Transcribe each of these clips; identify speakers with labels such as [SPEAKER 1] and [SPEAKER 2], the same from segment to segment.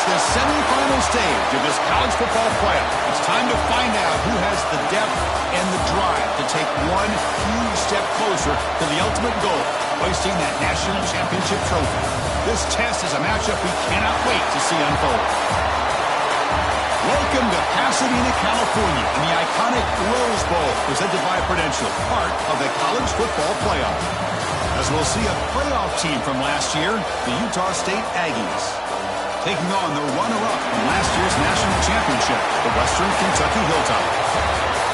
[SPEAKER 1] The semifinal stage of this college football playoff. It's time to find out who has the depth and the drive to take one huge step closer to the ultimate goal, hoisting that national championship trophy. This test is a matchup we cannot wait to see unfold. Welcome to Pasadena, California, in the iconic Rose Bowl, presented by Prudential, part of the college football playoff. As we'll see a playoff team from last year, the Utah State Aggies, taking on the runner-up from last year's national championship, the Western Kentucky Hilltops.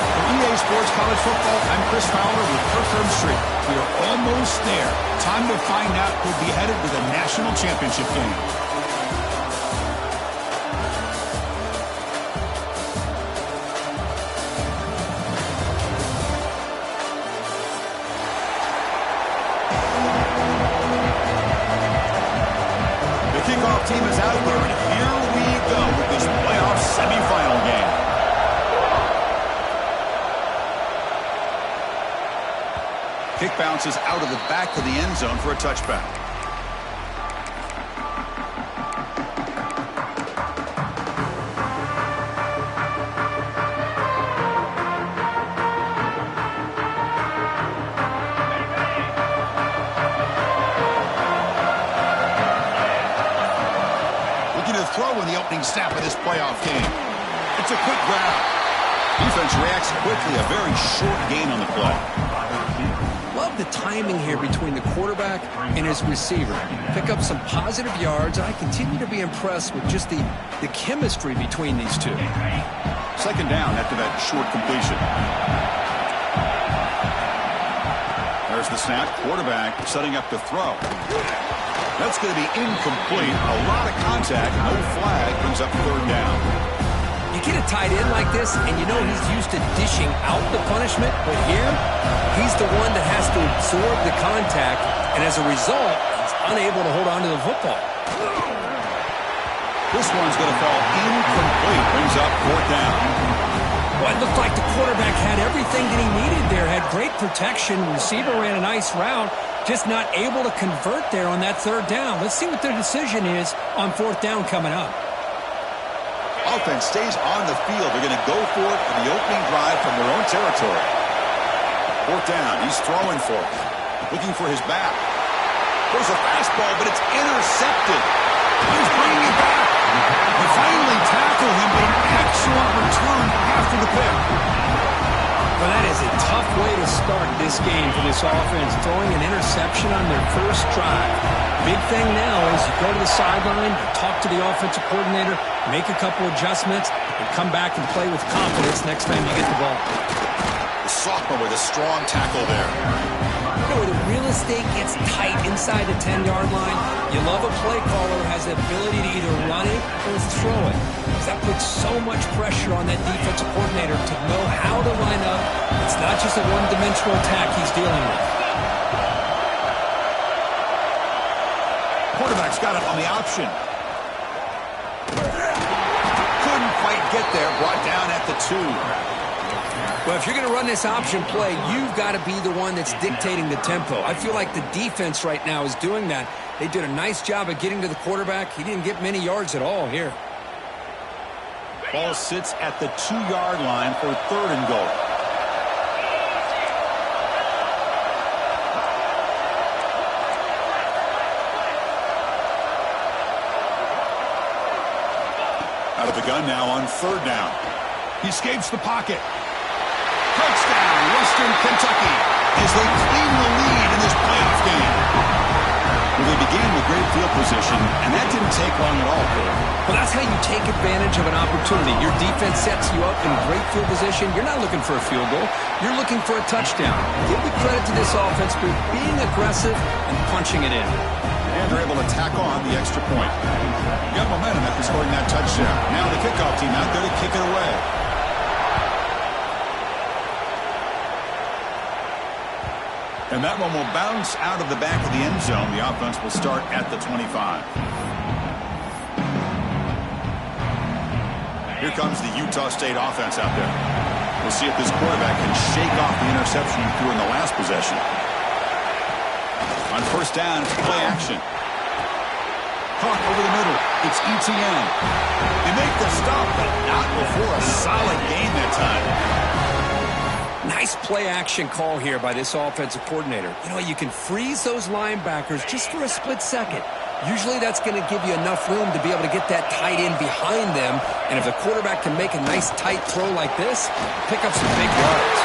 [SPEAKER 1] For EA Sports College Football, I'm Chris Fowler with Kirk Herbstreit. We are almost there. Time to find out who'll be headed to the national championship game. Kickoff team is out there, and here we go with this playoff semifinal game. Kick bounces out of the back of the end zone for a touchback. Throw in the opening snap of this playoff game. It's a quick grab. Defense reacts quickly. A very short gain on the play.
[SPEAKER 2] Love the timing here between the quarterback and his receiver. Pick up some positive yards, and I continue to be impressed with just the chemistry between these two.
[SPEAKER 1] Second down after that short completion. There's the snap. Quarterback setting up to throw. That's going to be incomplete. A lot of contact. No flag. Brings up third down.
[SPEAKER 2] You get a tight end like this, and you know he's used to dishing out the punishment. But here, he's the one that has to absorb the contact, and as a result, he's unable to hold on to the football.
[SPEAKER 1] This one's going to fall incomplete. Brings up fourth down.
[SPEAKER 2] Well, it looked like the quarterback had everything that he needed there. Had great protection. Receiver ran a nice route. Just not able to convert there on that third down. Let's see what their decision is on fourth down coming up.
[SPEAKER 1] Offense stays on the field. They're going to go for it in the opening drive from their own territory. Fourth down. He's throwing for it. Looking for his back. There's a fastball, but it's intercepted. He's bringing it back. They finally tackle him, but an excellent return after the pick.
[SPEAKER 2] Well, that is a tough way to start this game for this offense, throwing an interception on their first drive. Big thing now is you go to the sideline, talk to the offensive coordinator, make a couple adjustments, and come back and play with confidence next time you get the ball.
[SPEAKER 1] The sophomore with a strong tackle there.
[SPEAKER 2] You know, where the real estate gets tight inside the 10-yard line, you love a play caller who has the ability to either run it or throw it. That puts so much pressure on that defensive coordinator to know how to line up. It's not just a one-dimensional attack he's dealing with.
[SPEAKER 1] Quarterback's got it on the option. there, brought down at the 2.
[SPEAKER 2] Well, if you're going to run this option play, you've got to be the one that's dictating the tempo. I feel like the defense right now is doing that. They did a nice job of getting to the quarterback. He didn't get many yards at all here.
[SPEAKER 1] Ball sits at the 2-yard line for 3rd and goal. Out of the gun now on 3rd down. He escapes the pocket. Touchdown, Western Kentucky, as they claim the lead in this playoff game. Well, they began with great field position, and that didn't take long at all, Cole.
[SPEAKER 2] Well, that's how you take advantage of an opportunity. Your defense sets you up in great field position. You're not looking for a field goal. You're looking for a touchdown. Give the credit to this offense for being aggressive and punching it in.
[SPEAKER 1] And they're able to tack on the extra point. You got momentum after scoring that touchdown. Now the kickoff team out there to kick it away. And that one will bounce out of the back of the end zone. The offense will start at the 25. Here comes the Utah State offense out there. We'll see if this quarterback can shake off the interception he threw in the last possession. On 1st down, it's play action. Caught over the middle. It's ETN. They make the stop, but not before a solid gain that time.
[SPEAKER 2] Nice play-action call here by this offensive coordinator. You know, you can freeze those linebackers just for a split second. Usually that's going to give you enough room to be able to get that tight end behind them. And if the quarterback can make a nice tight throw like this, pick up some big yards.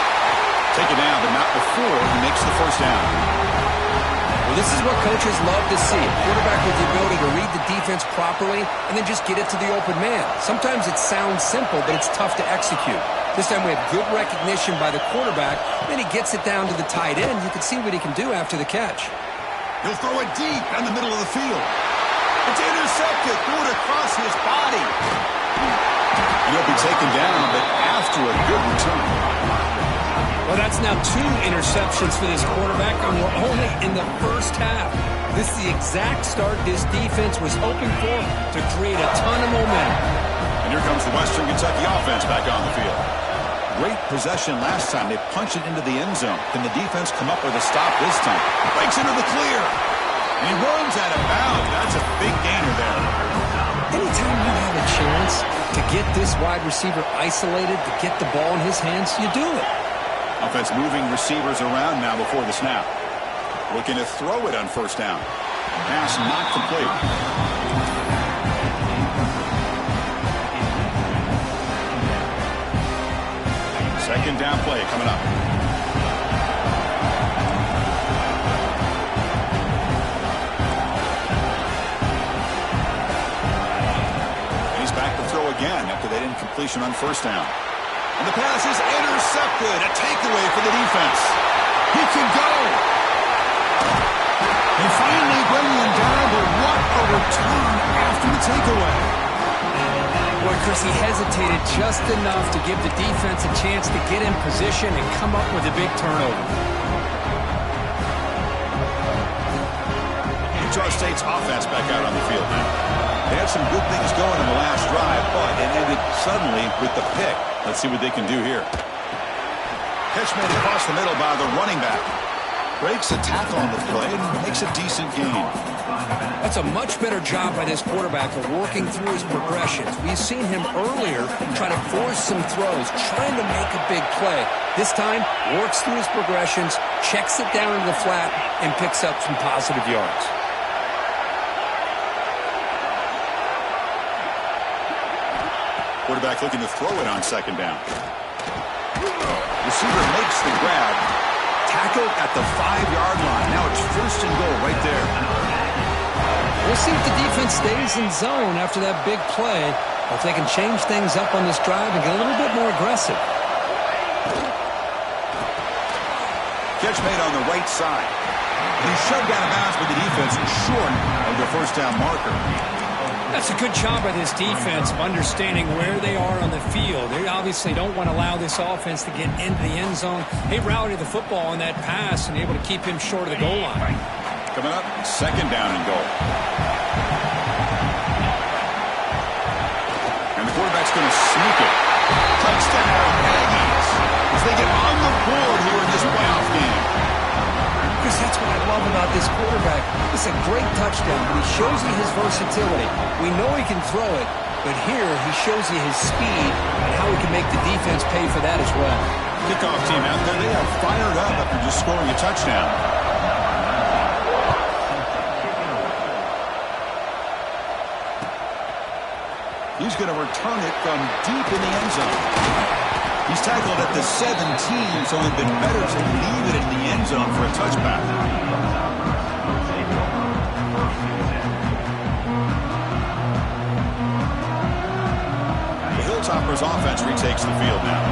[SPEAKER 1] Take it down, but not before he makes the 1st down.
[SPEAKER 2] Well, this is what coaches love to see. A quarterback with the ability to read the defense properly and then just get it to the open man. Sometimes it sounds simple, but it's tough to execute. This time we have good recognition by the quarterback. Then he gets it down to the tight end. You can see what he can do after the catch.
[SPEAKER 1] He'll throw it deep down the middle of the field. It's intercepted. Threw it across his body. And he'll be taken down, but after a good return.
[SPEAKER 2] Well, that's now 2 interceptions for this quarterback, and we're only in the 1st half. This is the exact start this defense was hoping for to create a ton of momentum.
[SPEAKER 1] And here comes the Western Kentucky offense back on the field. Great possession last time. They punch it into the end zone. Can the defense come up with a stop this time? Breaks into the clear. And he runs out of bounds. That's a big gainer there.
[SPEAKER 2] Anytime you have a chance to get this wide receiver isolated, to get the ball in his hands, you do it.
[SPEAKER 1] Offense moving receivers around now before the snap. Looking to throw it on 1st down. Pass not complete. Second down play coming up. He's back to throw again after that incompletion on 1st down. And the pass is intercepted. A takeaway for the defense. He can go. And finally bringing him down, but what a return after the takeaway.
[SPEAKER 2] Boy, Chris, he hesitated just enough to give the defense a chance to get in position and come up with a big turnover.
[SPEAKER 1] Utah State's offense back out on the field now. They had some good things going in the last drive, but it ended suddenly with the pick. Let's see what they can do here. Catch made across the middle by the running back. Breaks a tackle on the play and makes a decent gain.
[SPEAKER 2] That's a much better job by this quarterback of working through his progressions. We've seen him earlier try to force some throws, trying to make a big play. This time, works through his progressions, checks it down into the flat, and picks up some positive yards.
[SPEAKER 1] Quarterback looking to throw it on 2nd down. Receiver makes the grab. Tackled at the 5-yard line. Now it's 1st and goal right there.
[SPEAKER 2] We'll see if the defense stays in zone after that big play, or if they can change things up on this drive and get a little bit more aggressive.
[SPEAKER 1] Catch made on the right side. And he's shoved out of bounds by the defense short of the 1st down marker.
[SPEAKER 2] That's a good job by this defense of understanding where they are on the field. They obviously don't want to allow this offense to get into the end zone. They routed the football on that pass and able to keep him short of the goal line.
[SPEAKER 1] Coming up, 2nd down and goal. And the quarterback's going to sneak it. Touchdown, Aggies, as they get on the board here in this playoff game.
[SPEAKER 2] Because that's what I love about this quarterback. It's a great touchdown, but he shows you his versatility. We know he can throw it, but here he shows you his speed and how he can make the defense pay for that as well.
[SPEAKER 1] Kickoff team out there, they are fired up after just scoring a touchdown. He's going to return it from deep in the end zone. He's tackled at the 17, so it would have been better to leave it in the end zone for a touchback. The Hilltoppers offense retakes the field now.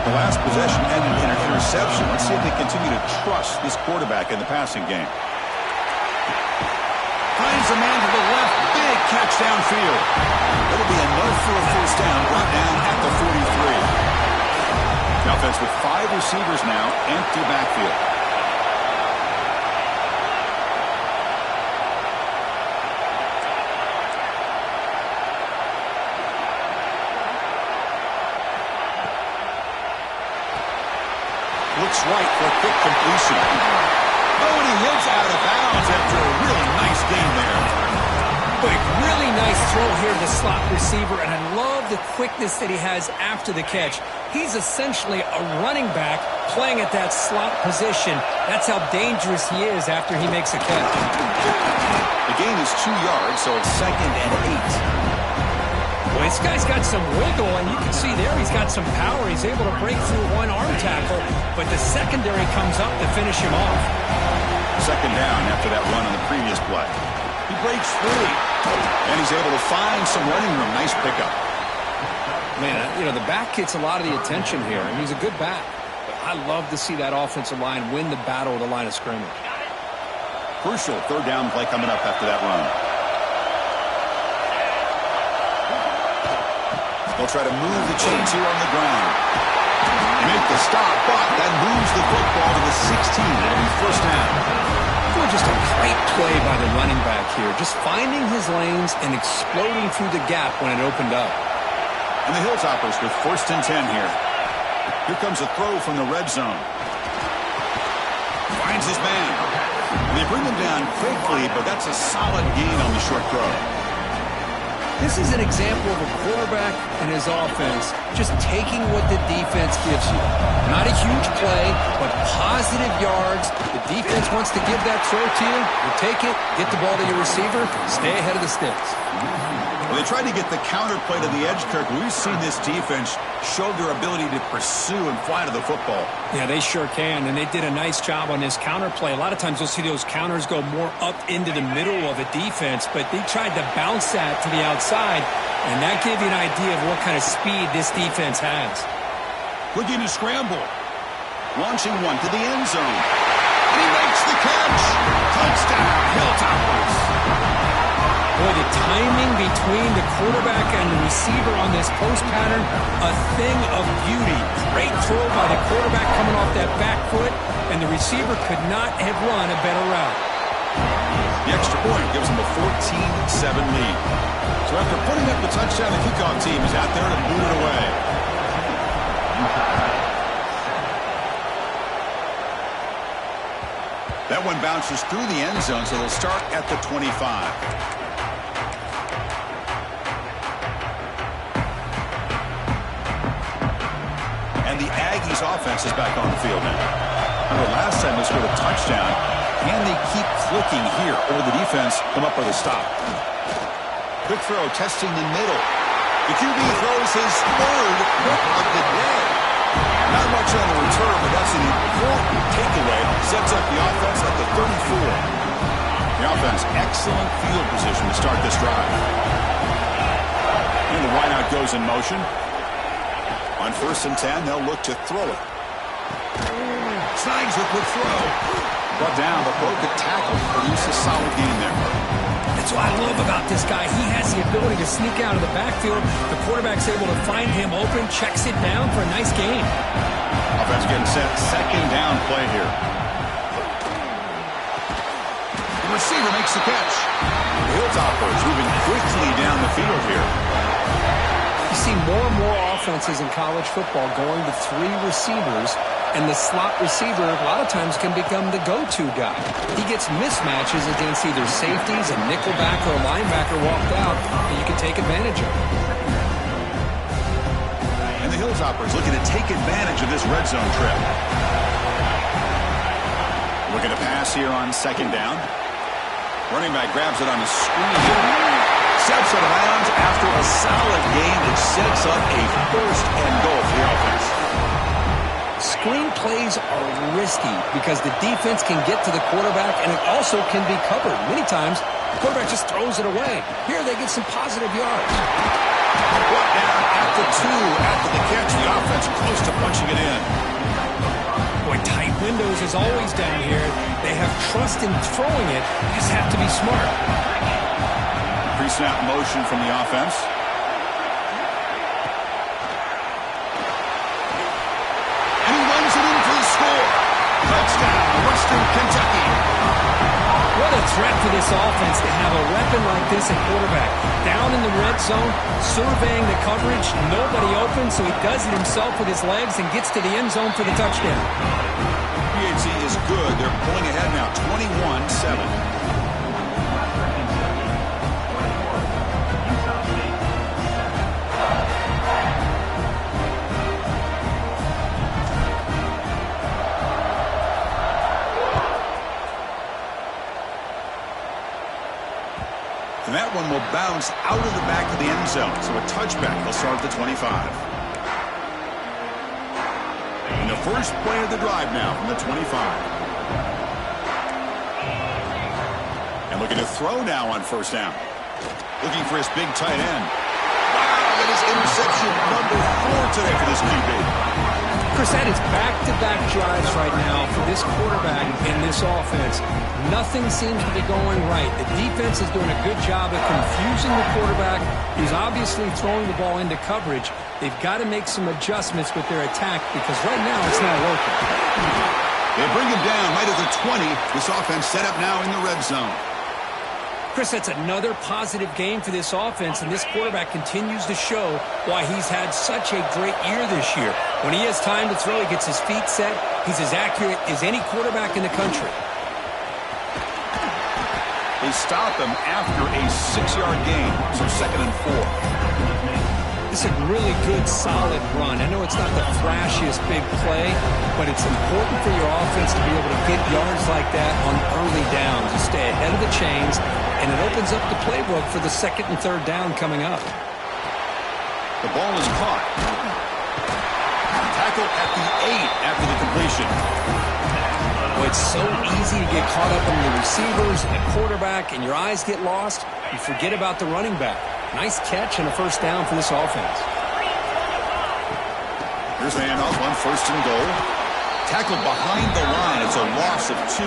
[SPEAKER 1] The last possession ended in an interception. Let's see if they continue to trust this quarterback in the passing game. Finds a man to the left. Big catch downfield. It'll be enough for a first down, brought down at the 43. The offense with 5 receivers now, empty backfield. Looks right for a quick completion. Oh, and he hits out of bounds after a really nice game there.
[SPEAKER 2] Quick, really nice throw here to the slot receiver, and I love the quickness that he has after the catch. He's essentially a running back playing at that slot position. That's how dangerous he is after he makes a catch.
[SPEAKER 1] The gain is 2 yards, so it's 2nd and 8.
[SPEAKER 2] Well, this guy's got some wiggle, and you can see there he's got some power. He's able to break through one arm tackle, but the secondary comes up to finish him off.
[SPEAKER 1] 2nd down after that run on the previous play. He breaks free, and he's able to find some running room. Nice pickup.
[SPEAKER 2] Man, you know, the back gets a lot of the attention here, and he's a good back. But I love to see that offensive line win the battle at the line of scrimmage.
[SPEAKER 1] Crucial 3rd down play coming up after that run. They'll try to move the chains here on the ground. They make the stop, but that moves the football to the 16. It'll be first down.
[SPEAKER 2] Just a great play by the running back here. Just finding his lanes and exploding through the gap when it opened up.
[SPEAKER 1] And the Hilltoppers with 1st and 10 here. Here comes a throw from the red zone. Finds his man. And they bring him down quickly, but that's a solid gain on the short throw.
[SPEAKER 2] This is an example of a quarterback and his offense just taking what the defense gives you. Not a huge play, but positive yards. The defense wants to give that throw to you. You take it, get the ball to your receiver, stay ahead of the sticks.
[SPEAKER 1] Well, they tried to get the counter play to the edge, Kirk. We've seen this defense show their ability to pursue and fly to the football.
[SPEAKER 2] Yeah, they sure can, and they did a nice job on this counter play. A lot of times you'll see those counters go more up into the middle of a defense, but they tried to bounce that to the outside, and that gave you an idea of what kind of speed this defense has.
[SPEAKER 1] Looking to scramble. Launching one to the end zone. And he makes the catch. Touchdown, Hilltoppers.
[SPEAKER 2] Boy, the timing between the quarterback and the receiver on this post pattern, a thing of beauty. Great throw by the quarterback coming off that back foot, and the receiver could not have run a better route.
[SPEAKER 1] The extra point gives them a 14-7 lead. So after putting up the touchdown, the kickoff team is out there to boot it away. That one bounces through the end zone, so they'll start at the 25. And the Aggies offense is back on the field now. Remember, last time they scored a touchdown. Can they keep clicking here, or the defense come up with a stop? Quick throw, testing the middle. The QB throws his 3rd pick of the day. Not much on the return, but that's an important takeaway. Sets up the offense at the 34. The offense, excellent field position to start this drive. And the wideout goes in motion. On 1st and 10, they'll look to throw it. Snags a quick throw. Brought down, but broke a tackle. Produce a solid gain there.
[SPEAKER 2] That's what I love about this guy. He has the ability to sneak out of the backfield. The quarterback's able to find him open, checks it down for a nice gain.
[SPEAKER 1] Offense getting set. 2nd down play here. The receiver makes the catch. The Hilltoppers moving quickly down the field here.
[SPEAKER 2] You see more and more offenses in college football going to 3 receivers, and the slot receiver a lot of times can become the go-to guy. He gets mismatches against either safeties, a nickelback, or a linebacker walked out, and you can take advantage of it.
[SPEAKER 1] And the Hilltoppers looking to take advantage of this red zone trip. Looking to pass here on second down. Running back grabs it on the screen here. Steps out of bounds after a solid gain that sets up a first and goal for the offense.
[SPEAKER 2] Screen plays are risky because the defense can get to the quarterback, and it also can be covered. Many times, the quarterback just throws it away. Here they get some positive yards.
[SPEAKER 1] Brought down at the 2 after the catch. The offense close to punching it in.
[SPEAKER 2] Boy, tight windows is always down here. They have trust in throwing it. They just have to be smart.
[SPEAKER 1] Pre-snap motion from the offense. And he runs it in for the score. Touchdown, Western Kentucky.
[SPEAKER 2] What a threat for this offense to have a weapon like this at quarterback. Down in the red zone, surveying the coverage, nobody open, so he does it himself with his legs and gets to the end zone for the touchdown.
[SPEAKER 1] PAT is good. They're pulling ahead now, 21-7. And that one will bounce out of the back of the end zone. So a touchback. They'll start at the 25. And the first play of the drive now from the 25. And looking to throw now on first down. Looking for his big tight end. Wow, that is interception number 4 today for this QB.
[SPEAKER 2] Chris, that is back-to-back drives right now for this quarterback and this offense. Nothing seems to be going right. The defense is doing a good job of confusing the quarterback, who's obviously throwing the ball into coverage. They've got to make some adjustments with their attack because right now it's not working.
[SPEAKER 1] They bring him down right at the 20. This offense set up now in the red zone.
[SPEAKER 2] Chris, that's another positive game for this offense, and this quarterback continues to show why he's had such a great year this year. When he has time to throw, he gets his feet set. He's as accurate as any quarterback in the country.
[SPEAKER 1] They stop him after a 6-yard gain, so 2nd and 4.
[SPEAKER 2] This is a really good, solid run. I know it's not the flashiest big play, but it's important for your offense to be able to get yards like that on early downs. You stay ahead of the chains, and it opens up the playbook for the 2nd and 3rd down coming up.
[SPEAKER 1] The ball is caught. Tackle at the 8 after the completion.
[SPEAKER 2] Well, it's so easy to get caught up in the receivers and quarterback, and your eyes get lost. You forget about the running back. Nice catch and a first down for this offense.
[SPEAKER 1] Here's the handoff on 1st and goal. Tackled behind the line. It's a loss of 2.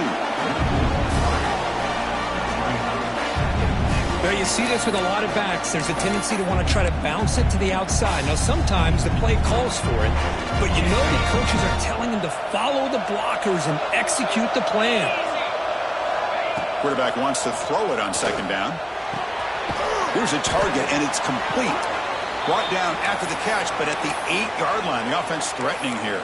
[SPEAKER 2] Well, you see this with a lot of backs. There's a tendency to want to try to bounce it to the outside. Now, sometimes the play calls for it, but you know the coaches are telling them to follow the blockers and execute the plan.
[SPEAKER 1] Quarterback wants to throw it on 2nd down. Here's a target, and it's complete. Brought down after the catch, but at the 8-yard line. The offense threatening here.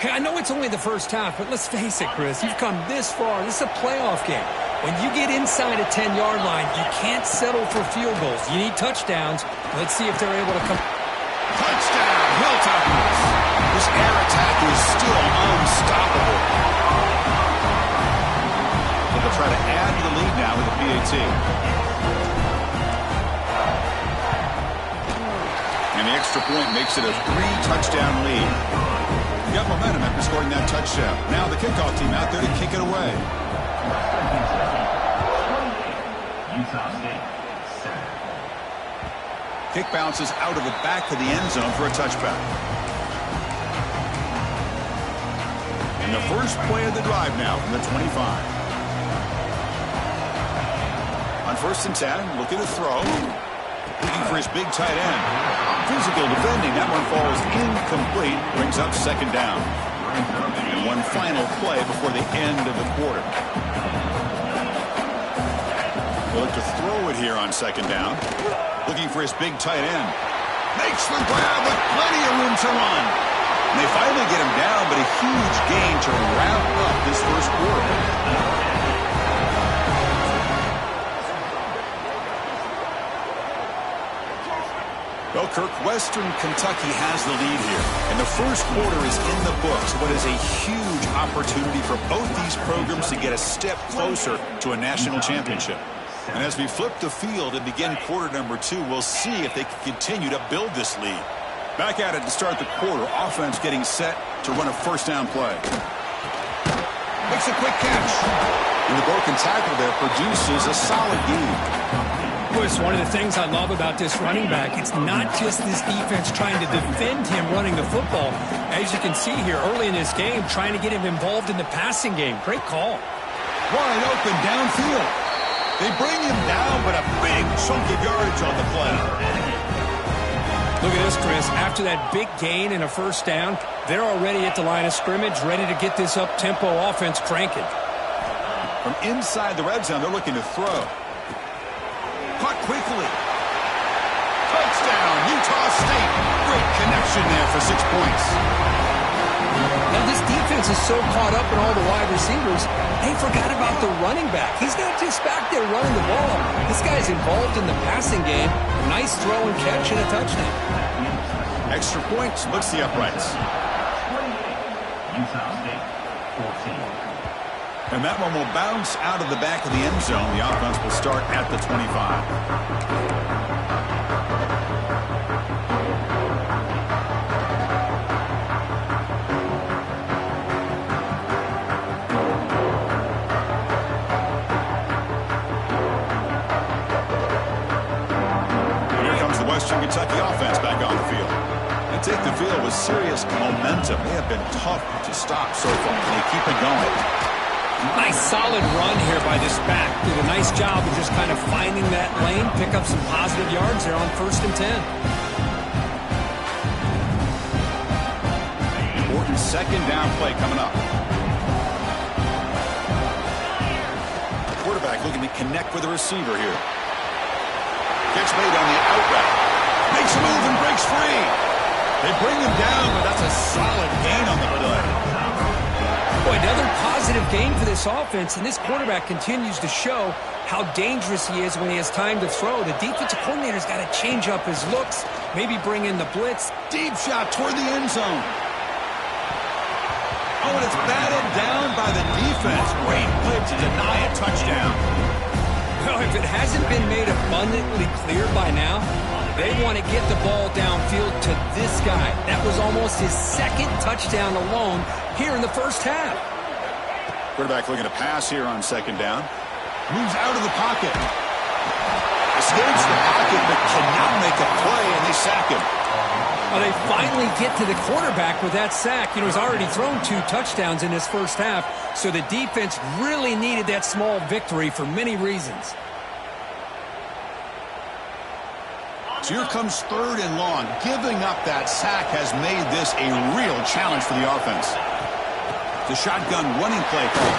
[SPEAKER 2] Hey, I know it's only the first half, but let's face it, Chris. You've come this far. This is a playoff game. When you get inside a 10-yard line, you can't settle for field goals. You need touchdowns. Let's see if they're able to come.
[SPEAKER 1] Touchdown, Hilltoppers. This air attack is still unstoppable. But they'll try to add to the lead now with the PAT. And the extra point makes it a 3-touchdown lead. You got momentum after scoring that touchdown. Now the kickoff team out there to kick it away. Kick bounces out of the back of the end zone for a touchback. And the first play of the drive now from the 25. On 1st and 10, looking to throw. Looking for his big tight end. Physical defending. That one falls incomplete. Brings up 2nd down. And one final play before the end of the quarter. They'll look to throw it here on 2nd down. Looking for his big tight end. Makes the grab with plenty of room to run. And they finally get him down, but a huge gain to wrap up this first quarter. Well, Kirk, Western Kentucky has the lead here. And the first quarter is in the books. What is a huge opportunity for both these programs to get a step closer to a national championship. And as we flip the field and begin quarter number 2, we'll see if they can continue to build this lead. Back at it to start the quarter. Offense getting set to run a first down play. Makes a quick catch. And the broken tackle there produces a solid gain.
[SPEAKER 2] It's one of the things I love about this running back. It's not just this defense trying to defend him running the football. As you can see here early in this game, trying to get him involved in the passing game. Great call.
[SPEAKER 1] Wide open downfield. They bring him down, but a big chunk of yardage on the play.
[SPEAKER 2] Look at this, Chris. After that big gain and a first down, they're already at the line of scrimmage, ready to get this up-tempo offense cranking.
[SPEAKER 1] From inside the red zone, they're looking to throw. Caught quickly. Touchdown, Utah State. Great connection there for 6 points.
[SPEAKER 2] Now this defense is so caught up in all the wide receivers, they forgot about the running back. He's not just back there running the ball. This guy's involved in the passing game. A nice throw and catch and a touchdown.
[SPEAKER 1] Extra point splits the uprights.
[SPEAKER 3] Utah State 14.
[SPEAKER 1] And that one will bounce out of the back of the end zone. The offense will start at the 25. And here comes the Western Kentucky offense back on the field. They take the field with serious momentum. They have been tough to stop so far, and they keep it going.
[SPEAKER 2] Nice solid run here by this back. Did a nice job of just kind of finding that lane, pick up some positive yards there on 1st and 10.
[SPEAKER 1] Important second down play coming up. The quarterback looking to connect with the receiver here. Gets made on the out route. Makes a move and breaks free. They bring him down, but that's a solid gain on the play.
[SPEAKER 2] Boy, another positive gain for this offense, and this quarterback continues to show how dangerous he is when he has time to throw. The defensive coordinator's got to change up his looks, maybe bring in the blitz.
[SPEAKER 1] Deep shot toward the end zone. Oh, and it's batted down by the defense. Great play to deny a touchdown.
[SPEAKER 2] Well, if it hasn't been made abundantly clear by now, they want to get the ball downfield to this guy. That was almost his second touchdown alone here in the first half.
[SPEAKER 1] Quarterback looking to pass here on second down. Moves out of the pocket. Escapes the pocket, but cannot make a play, and they sack him.
[SPEAKER 2] Well, they finally get to the quarterback with that sack. You know, he's already thrown 2 touchdowns in this first half, so the defense really needed that small victory for many reasons.
[SPEAKER 1] So here comes 3rd and long. Giving up that sack has made this a real challenge for the offense. The shotgun running play call.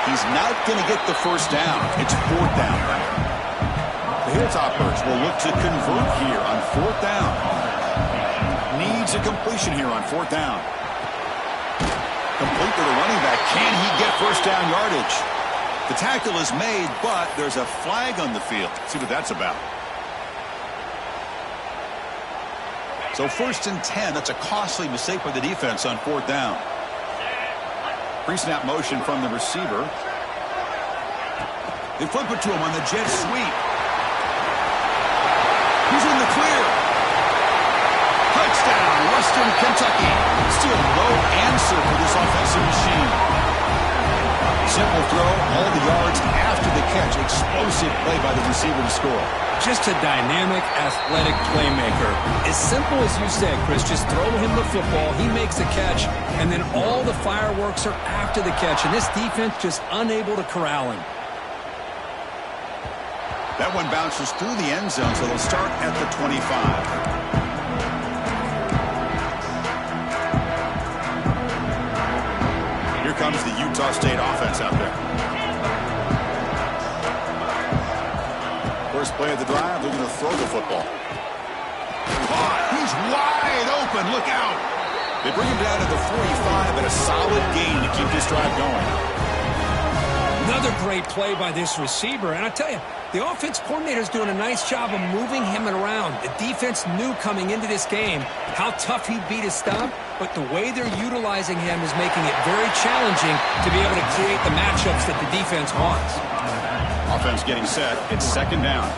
[SPEAKER 1] He's not going to get the first down. It's 4th down. The Hilltoppers will look to convert here on 4th down. Needs a completion here on 4th down. Complete to the running back. Can he get first down yardage? The tackle is made, but there's a flag on the field. Let's see what that's about. So 1st and 10, that's a costly mistake by the defense on 4th down. Pre-snap motion from the receiver. They flip it to him on the jet sweep. He's in the clear. Touchdown, Western Kentucky. Still no answer for this offensive machine. Simple throw, all the yards after the catch. Explosive play by the receiver to score.
[SPEAKER 2] Just a dynamic, athletic playmaker. As simple as you said, Chris, just throw him the football, he makes a catch, and then all the fireworks are after the catch, and this defense just unable to corral him.
[SPEAKER 1] That one bounces through the end zone, so they'll start at the 25. Here comes the Utah State offense out there. First play of the drive, they're going to throw the football. He's wide open. Look out. They bring him down to the 45 and a solid gain to keep this drive going.
[SPEAKER 2] Another great play by this receiver. And I tell you, the offense coordinator is doing a nice job of moving him around. The defense knew coming into this game how tough he'd be to stop, but the way they're utilizing him is making it very challenging to be able to create the matchups that the defense wants.
[SPEAKER 1] Offense getting set. It's second down.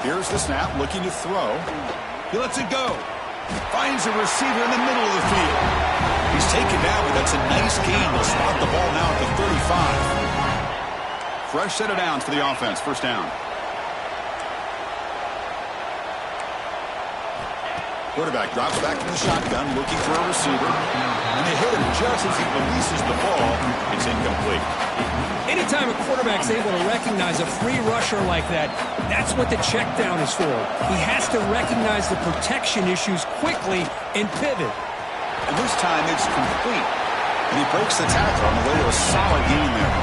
[SPEAKER 1] Here's the snap, looking to throw. He lets it go. Finds a receiver in the middle of the field. He's taken down, but that's a nice gain. They'll spot the ball now at the 35. Fresh set of downs for the offense. First down. Quarterback drops back from the shotgun, looking for a receiver. And they hit him just as he releases the ball. It's incomplete.
[SPEAKER 2] Anytime a quarterback's able to recognize a free rusher like that, that's what the check down is for. He has to recognize the protection issues quickly and pivot.
[SPEAKER 1] And this time it's complete. And he breaks the tackle on the way to a solid gain there.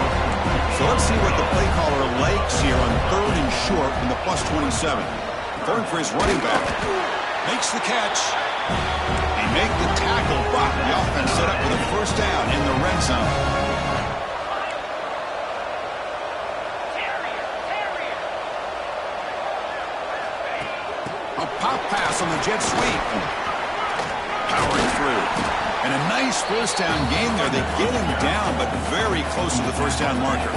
[SPEAKER 1] So let's see what the play caller likes here on 3rd and short from the +27. Third for his running back. Makes the catch. He make the tackle, but the offense set up with a first down in the red zone. A pop pass on the jet sweep. Powering through. And a nice first down gain there. They get him down, but very close to the first down marker.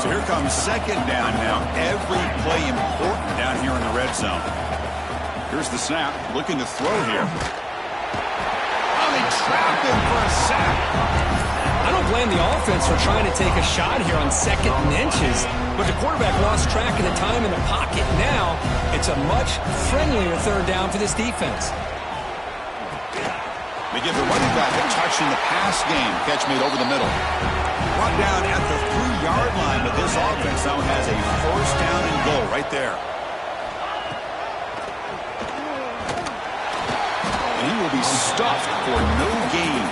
[SPEAKER 1] So here comes second down now. Every play important down here in the red zone. Here's the snap. Looking to throw here. Oh, they trapped him for a sack.
[SPEAKER 2] I don't blame the offense for trying to take a shot here on 2nd and inches, but the quarterback lost track of the time in the pocket. Now, it's a much friendlier 3rd down for this defense.
[SPEAKER 1] They give the running back a touch in the pass game. Catch made over the middle. Brought down at the 3-yard line, but this offense now has a first down and goal right there. And he will be stuffed for no gain.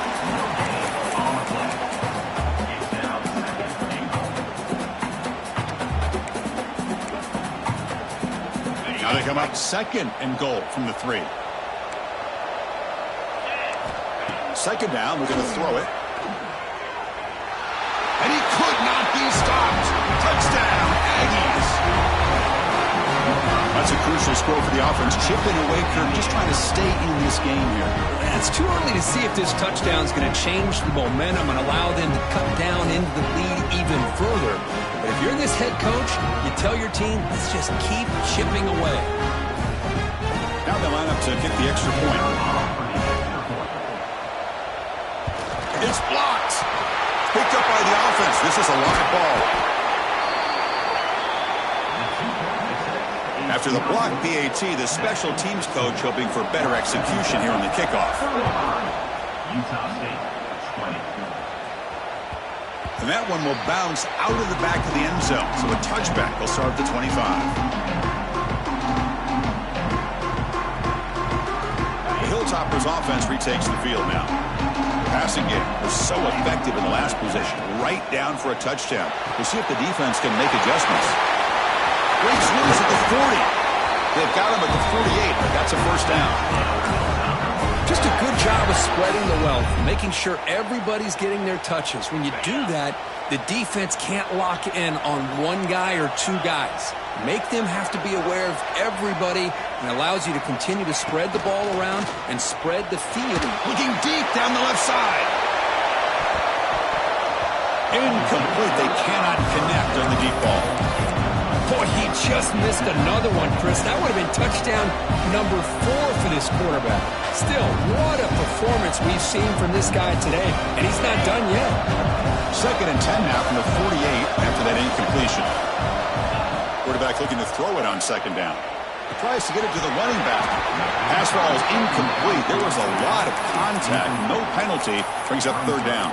[SPEAKER 1] Now they come up 2nd and goal from the 3. Second down, we're going to throw it. And he could not be stopped. Touchdown, Aggies. That's a crucial score for the offense. Chipping away, Kirk, just trying to stay in this game here.
[SPEAKER 2] It's too early to see if this touchdown is going to change the momentum and allow them to cut down into the lead even further. But if you're this head coach, you tell your team, let's just keep chipping away.
[SPEAKER 1] Now they line up to kick the extra point. It's blocked. Picked up by the offense. This is a live ball. After the block PAT, the special teams coach hoping for better execution here on the kickoff. And that one will bounce out of the back of the end zone. So a touchback will start at the 25. The Hilltoppers offense retakes the field now. Passing game was so effective in the last possession. Right down for a touchdown. We'll see if the defense can make adjustments. Breaks loose at the 40. They've got him at the 48, but that's a first down.
[SPEAKER 2] Just a good job of spreading the wealth, making sure everybody's getting their touches. When you do that, the defense can't lock in on one guy or two guys. Make them have to be aware of everybody, and allows you to continue to spread the ball around and spread the field.
[SPEAKER 1] Looking deep down the left side. Incomplete. They cannot connect on the deep ball.
[SPEAKER 2] Boy, he just missed another one, Chris. That would have been touchdown number 4 for this quarterback. Still, what a performance we've seen from this guy today, and he's not done yet.
[SPEAKER 1] 2nd and 10 now from the 48 after that incompletion. Quarterback looking to throw it on 2nd down. He tries to get it to the running back. Pass ball is incomplete. There was a lot of contact. No penalty. Brings up 3rd down.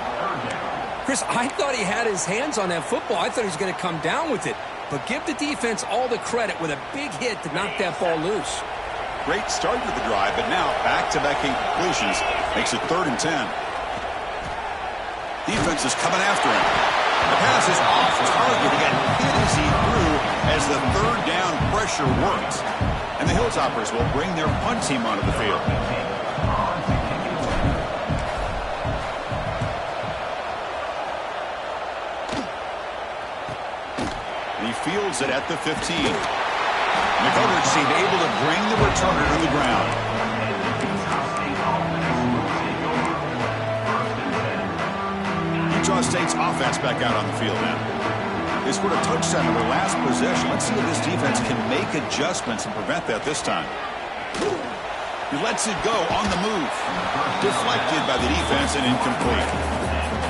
[SPEAKER 2] Chris, I thought he had his hands on that football. I thought he was going to come down with it. But give the defense all the credit with a big hit to knock that ball loose.
[SPEAKER 1] Great start to the drive, but now back-to-back incompletions makes it 3rd and 10. Defense is coming after him. The pass is off target. He got hit as he threw as the 3rd down pressure worked. And the Hilltoppers will bring their punt team onto the field. He fields it at the 15. And the coverage team able to bring the returner to the ground. Utah State's offense back out on the field now. They scored a touchdown in their last possession. Let's see if this defense can make adjustments and prevent that this time. He lets it go on the move. Deflected by the defense and incomplete.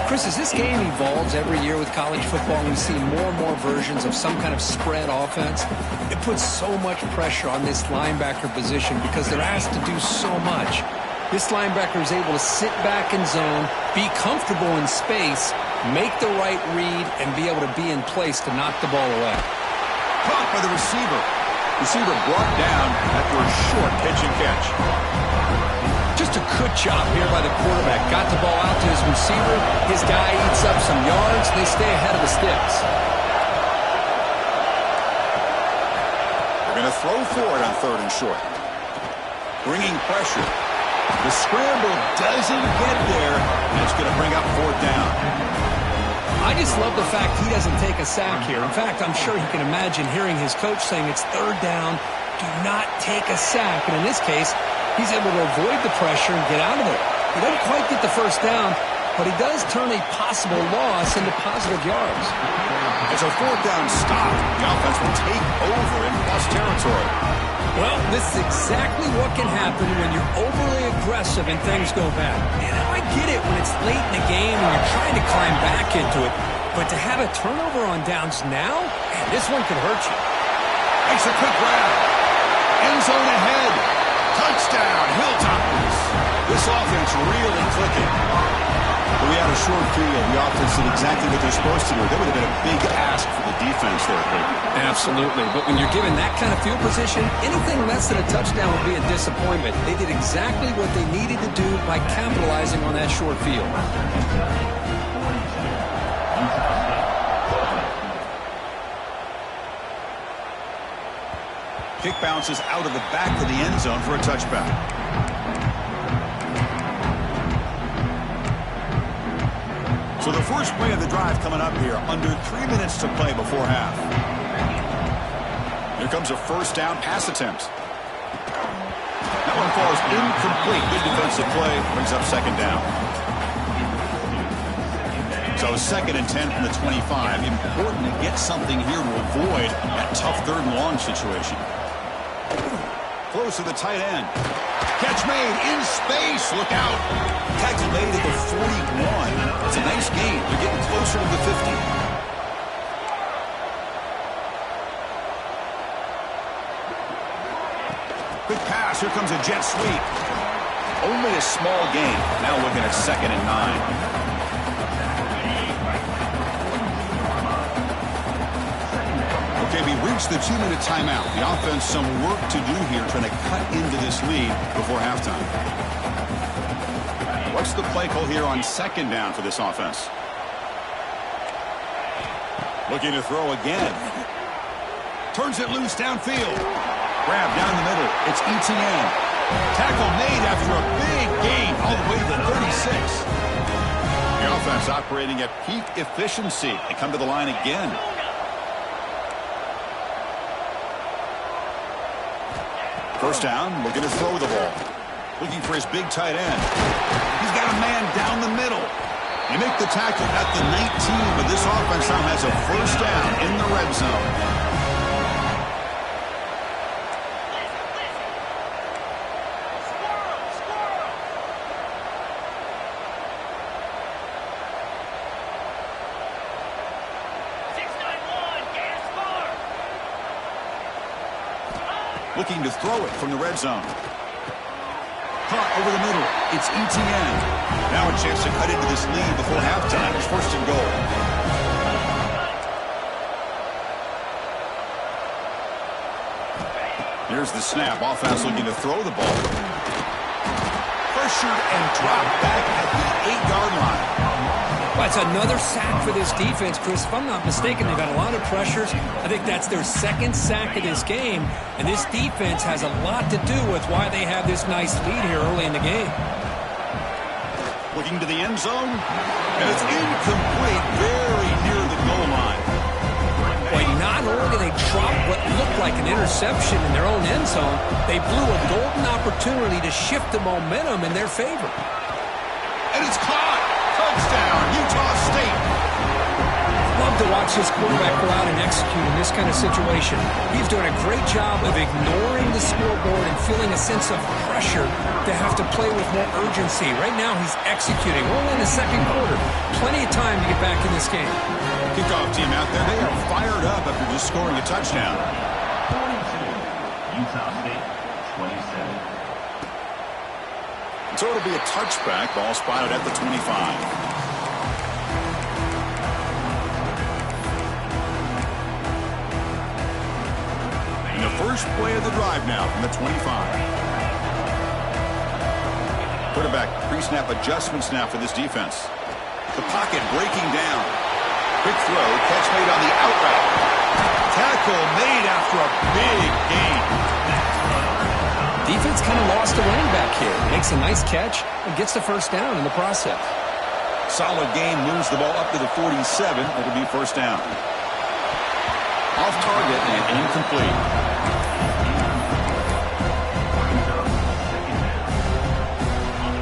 [SPEAKER 2] Chris, as this game evolves every year with college football, we see more and more versions of some kind of spread offense. It puts so much pressure on this linebacker position because they're asked to do so much. This linebacker is able to sit back in zone, be comfortable in space, make the right read, and be able to be in place to knock the ball away.
[SPEAKER 1] Caught by the receiver. Receiver brought down after a short pitch and catch.
[SPEAKER 2] Just a good job here by the quarterback. Got the ball out to his receiver. His guy eats up some yards. They stay ahead of the sticks.
[SPEAKER 1] They're going to throw for it on 3rd and short. Bringing pressure. The scramble doesn't get there, and it's going to bring up 4th down.
[SPEAKER 2] I just love the fact he doesn't take a sack here. In fact, I'm sure he can imagine hearing his coach saying it's 3rd down, do not take a sack. And in this case, he's able to avoid the pressure and get out of it. He doesn't quite get the 1st down, but he does turn a possible loss into positive yards.
[SPEAKER 1] It's a 4th down stop. The offense will take over in plus territory.
[SPEAKER 2] Well, this is exactly what can happen when you're overly aggressive and things go bad. And I get it when it's late in the game and you're trying to climb back into it. But to have a turnover on downs now, man, this one could hurt you.
[SPEAKER 1] Makes a quick grab. End zone ahead. Touchdown, Hilltoppers. This offense really clicking. But we had a short field. The offense did exactly what they're supposed to do. That would have been a big ask for the defense there, Craig.
[SPEAKER 2] Absolutely. But when you're given that kind of field position, anything less than a touchdown would be a disappointment. They did exactly what they needed to do by capitalizing on that short field.
[SPEAKER 1] Kick bounces out of the back of the end zone for a touchback. So the first play of the drive coming up here, under 3 minutes to play before half. Here comes a 1st down pass attempt. That one falls incomplete. Good defensive play, brings up 2nd down. So 2nd and 10 from the 25. Important to get something here to avoid that tough 3rd and long situation. Close to the tight end. Catch made in space. Look out. Tackle made at the 41. It's a nice gain. They're getting closer to the 50. Quick pass. Here comes a jet sweep. Only a small gain. Now looking at 2nd and 9. Okay, we reached the 2-minute timeout. The offense some work to do here trying to cut into this lead before halftime. What's the play call here on 2nd down for this offense? Looking to throw again. Turns it loose downfield. Grab down the middle. It's ETN. Tackle made after a big gain all the way to the 36. The offense operating at peak efficiency. They come to the line again. First down, looking to throw the ball. Looking for his big tight end. He's got a man down the middle. They make the tackle at the 19, but this offense now has a 1st down in the red zone. Looking to throw it from the red zone. Caught over the middle. It's ETN. Now a chance to cut into this lead before halftime. It's 1st and goal. Here's the snap. Offense looking to throw the ball. Pressured and dropped back at the 8-yard line.
[SPEAKER 2] Well, it's another sack for this defense, Chris. If I'm not mistaken, they've got a lot of pressures. I think that's their second sack of this game, and this defense has a lot to do with why they have this nice lead here early in the game.
[SPEAKER 1] Looking to the end zone, and it's incomplete, very near the goal line.
[SPEAKER 2] Boy, not only did they drop what looked like an interception in their own end zone, they blew a golden opportunity to shift the momentum in their favor.
[SPEAKER 1] And it's caught! Touchdown, Utah State!
[SPEAKER 2] Love to watch this quarterback go out and execute in this kind of situation. He's doing a great job of ignoring the scoreboard and feeling a sense of pressure to have to play with more urgency. Right now, he's executing. We're in the second quarter. Plenty of time to get back in this game.
[SPEAKER 1] Kickoff team out there, they are fired up after just scoring a touchdown.
[SPEAKER 3] 42, Utah State, 27.
[SPEAKER 1] So it'll be a touchback, ball spotted at the 25. And the first play of the drive now from the 25. Quarterback pre-snap adjustments now for this defense. The pocket breaking down. Quick throw, catch made on the out route. Tackle made after a big gain.
[SPEAKER 2] Defense kind of lost a running back here. Makes a nice catch and gets the first down in the process.
[SPEAKER 1] Solid gain, moves the ball up to the 47. It'll be first down. Off target and incomplete.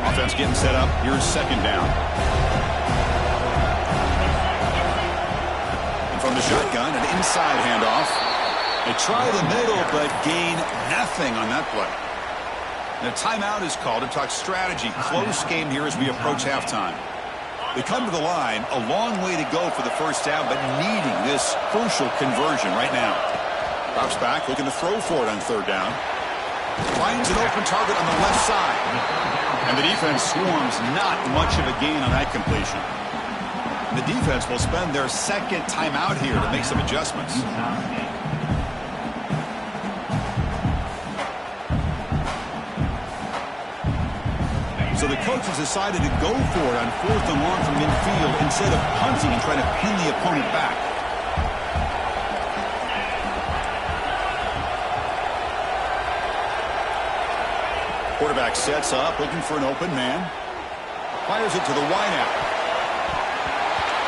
[SPEAKER 1] Offense getting set up. Here's second down. And from the shotgun, an inside handoff. They try the middle, but gain nothing on that play. And a timeout is called to talk strategy. Close game here as we approach halftime. They come to the line, a long way to go for the first down, but needing this crucial conversion right now. Drops back, looking to throw for it on third down. Finds an open target on the left side. And the defense swarms, not much of a gain on that completion. The defense will spend their second timeout here to make some adjustments. So the coach has decided to go for it on 4th and long from midfield instead of punting and trying to pin the opponent back. Quarterback sets up, looking for an open man. Fires it to the wideout.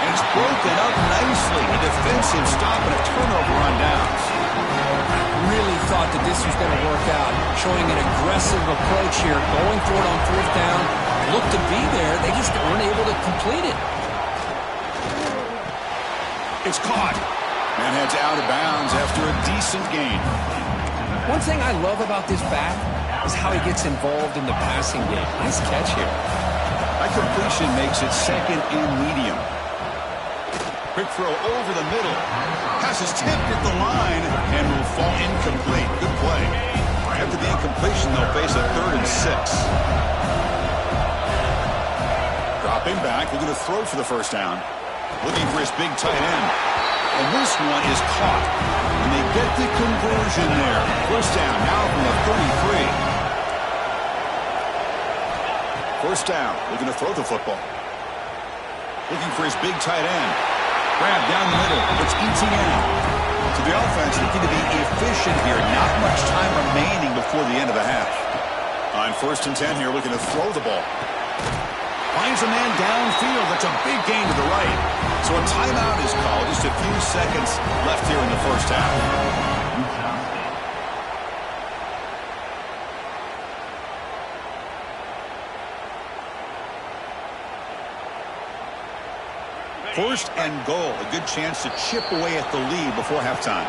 [SPEAKER 1] And it's broken up nicely. A defensive stop and a turnover on downs.
[SPEAKER 2] Really thought that this was going to work out. Showing an aggressive approach here. Going for it on 4th down. Looked to be there. They just weren't able to complete it.
[SPEAKER 1] It's caught. And heads out of bounds after a decent gain.
[SPEAKER 2] One thing I love about this back is how he gets involved in the passing game. Nice catch here.
[SPEAKER 1] That completion makes it second and medium. Quick throw over the middle. Pass is tipped at the line and will fall incomplete. Good play. After the incompletion, they'll face a 3rd and 6. Dropping back, looking to throw for the first down. Looking for his big tight end. And this one is caught. And they get the conversion there. First down now from the 33. First down, looking to throw the football. Looking for his big tight end. Grab down the middle. It's Etienne. So the offense looking to be efficient here. Not much time remaining before the end of the half. On 1st and 10 here, looking to throw the ball. Finds a man downfield. That's a big gain to the right. So a timeout is called. Just a few seconds left here in the first half. First and goal, a good chance to chip away at the lead before halftime.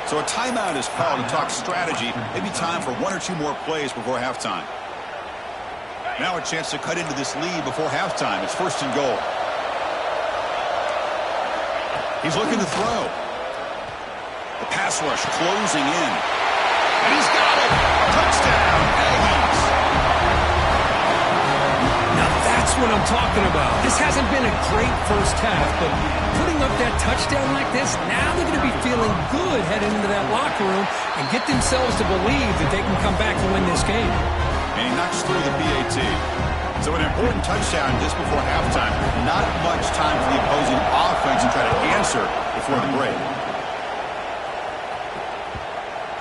[SPEAKER 1] So a timeout is called to talk strategy. Maybe time for 1 or 2 more plays before halftime. Now a chance to cut into this lead before halftime. It's 1st and goal. He's looking to throw. The pass rush closing in. And he's got it! Touchdown, Aggies!
[SPEAKER 2] Now that's what I'm talking about. This hasn't been a great first half, but putting up that touchdown like this, now they're going to be feeling good heading into that locker room and get themselves to believe that they can come back and win this game.
[SPEAKER 1] And he knocks through the PAT. So an important touchdown just before halftime. Not much time for the opposing offense to try to answer before the break.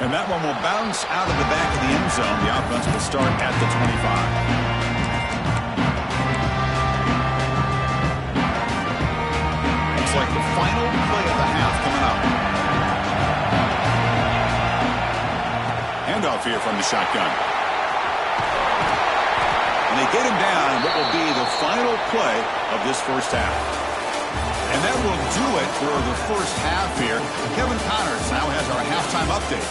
[SPEAKER 1] And that one will bounce out of the back of the end zone. The offense will start at the 25. Looks like the final play of the half coming up. Handoff here from the shotgun. And they get him down what will be the final play of this first half. And that will do it for the first half here. Kevin Connors now has our halftime update.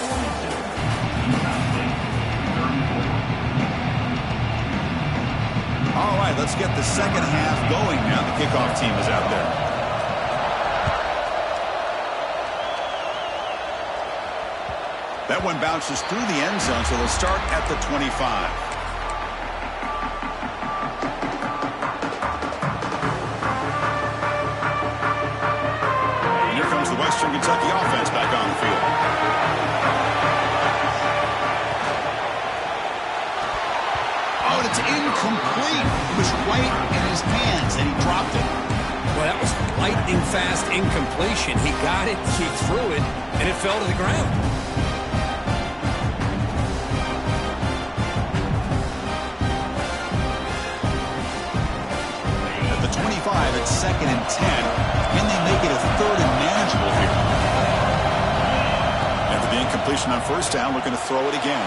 [SPEAKER 1] All right, let's get the second half going now. The kickoff team is out there. That one bounces through the end zone, so they'll start at the 25. Western Kentucky offense back on the field. Oh, and it's incomplete. It was right in his hands, and he dropped it.
[SPEAKER 2] Well, that was lightning fast incompletion. He got it, he threw it, and it fell to the ground.
[SPEAKER 1] At the 25, it's 2nd and 10. Can they make it a 3rd and manageable here? After the incompletion on first down, looking to throw it again.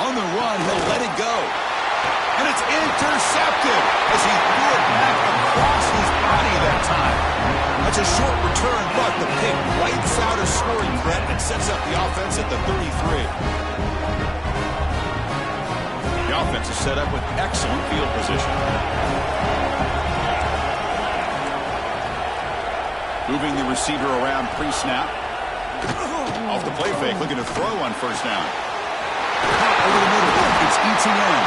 [SPEAKER 1] On the run, he'll let it go. And it's intercepted as he threw it back across his body that time. That's a short return, but the pick wipes out a scoring threat and sets up the offense at the 33. The offense is set up with excellent field position. Moving the receiver around pre-snap. Off the play fake, looking to throw on first down. Over the middle, it's ETN.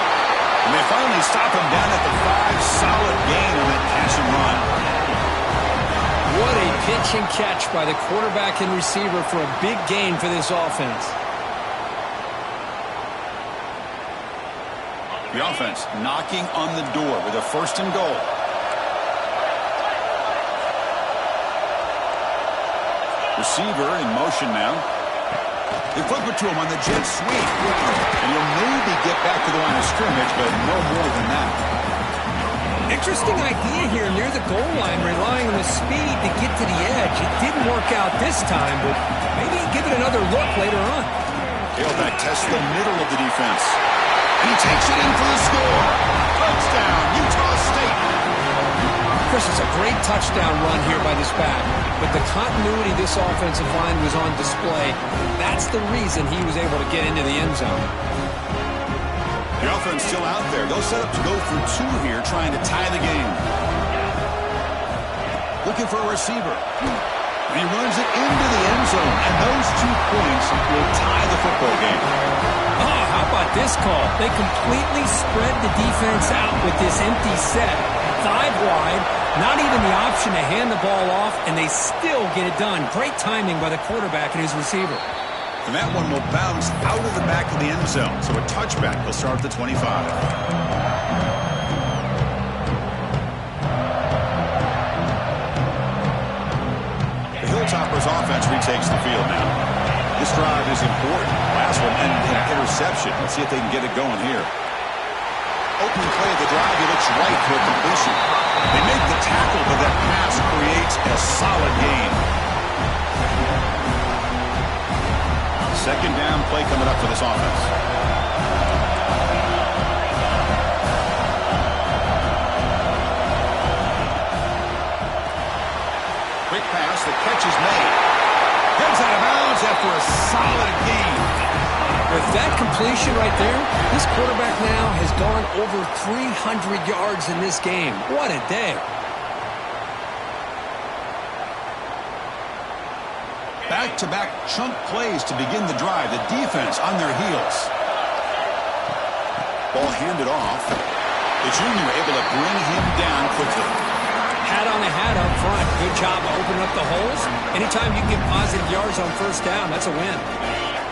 [SPEAKER 1] And they finally stop him down at the 5. Solid gain on that catch and run.
[SPEAKER 2] What a pitch and catch by the quarterback and receiver for a big gain for this offense.
[SPEAKER 1] The offense knocking on the door with a 1st and goal. Receiver in motion now. They flip it to him on the jet sweep. And he'll maybe get back to the line of scrimmage, but no more than that.
[SPEAKER 2] Interesting idea here near the goal line, relying on the speed to get to the edge. It didn't work out this time, but maybe give it another look later on.
[SPEAKER 1] Tailback tests the middle of the defense. And he takes it in for the score. Touchdown, Utah State.
[SPEAKER 2] Chris, it's a great touchdown run here by this back. But the continuity of this offensive line was on display. That's the reason he was able to get into the end zone.
[SPEAKER 1] The offense still out there. They'll set up to go for 2 here, trying to tie the game. Looking for a receiver. And he runs it into the end zone. And those 2 points will tie the football game.
[SPEAKER 2] Oh, how about this call? They completely spread the defense out with this empty set. 5 wide, not even the option to hand the ball off, and they still get it done. Great timing by the quarterback and his receiver.
[SPEAKER 1] And that one will bounce out of the back of the end zone. So a touchback will start at the 25. The Hilltoppers offense retakes the field now. This drive is important. Last one ended in an interception. Let's see if they can get it going here. Opening play of the drive, he looks right for a completion. They make the tackle, but that pass creates a solid gain. 2nd down play coming up for this offense. Quick pass, the catch is made. Heads out of bounds after a solid gain.
[SPEAKER 2] With that completion right there, this quarterback now has gone over 300 yards in this game. What a day.
[SPEAKER 1] Back-to-back chunk plays to begin the drive. The defense on their heels. Ball handed off. The junior able to bring him down quickly.
[SPEAKER 2] Hat on a hat up front. Good job opening up the holes. Anytime you can get positive yards on first down, that's a win.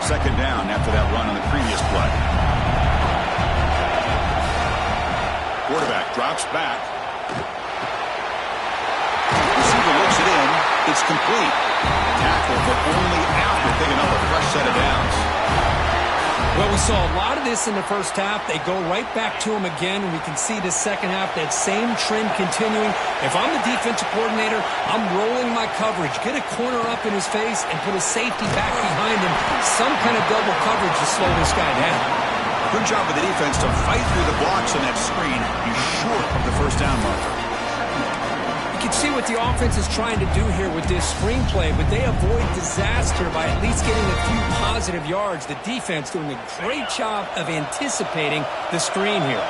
[SPEAKER 1] 2nd down after that run on the previous play. Quarterback drops back. Receiver looks it in. It's complete. Tackle, but only after picking up a fresh set of downs.
[SPEAKER 2] Well, we saw a lot of this in the first half. They go right back to him again, and we can see the second half, that same trend continuing. If I'm the defensive coordinator, I'm rolling my coverage. Get a corner up in his face and put a safety back behind him. Some kind of double coverage to slow this guy down.
[SPEAKER 1] Good job of the defense to fight through the blocks on that screen. He's short of the first down marker.
[SPEAKER 2] You can see what the offense is trying to do here with this screenplay, but they avoid disaster by at least getting a few positive yards. The defense doing a great job of anticipating the screen here.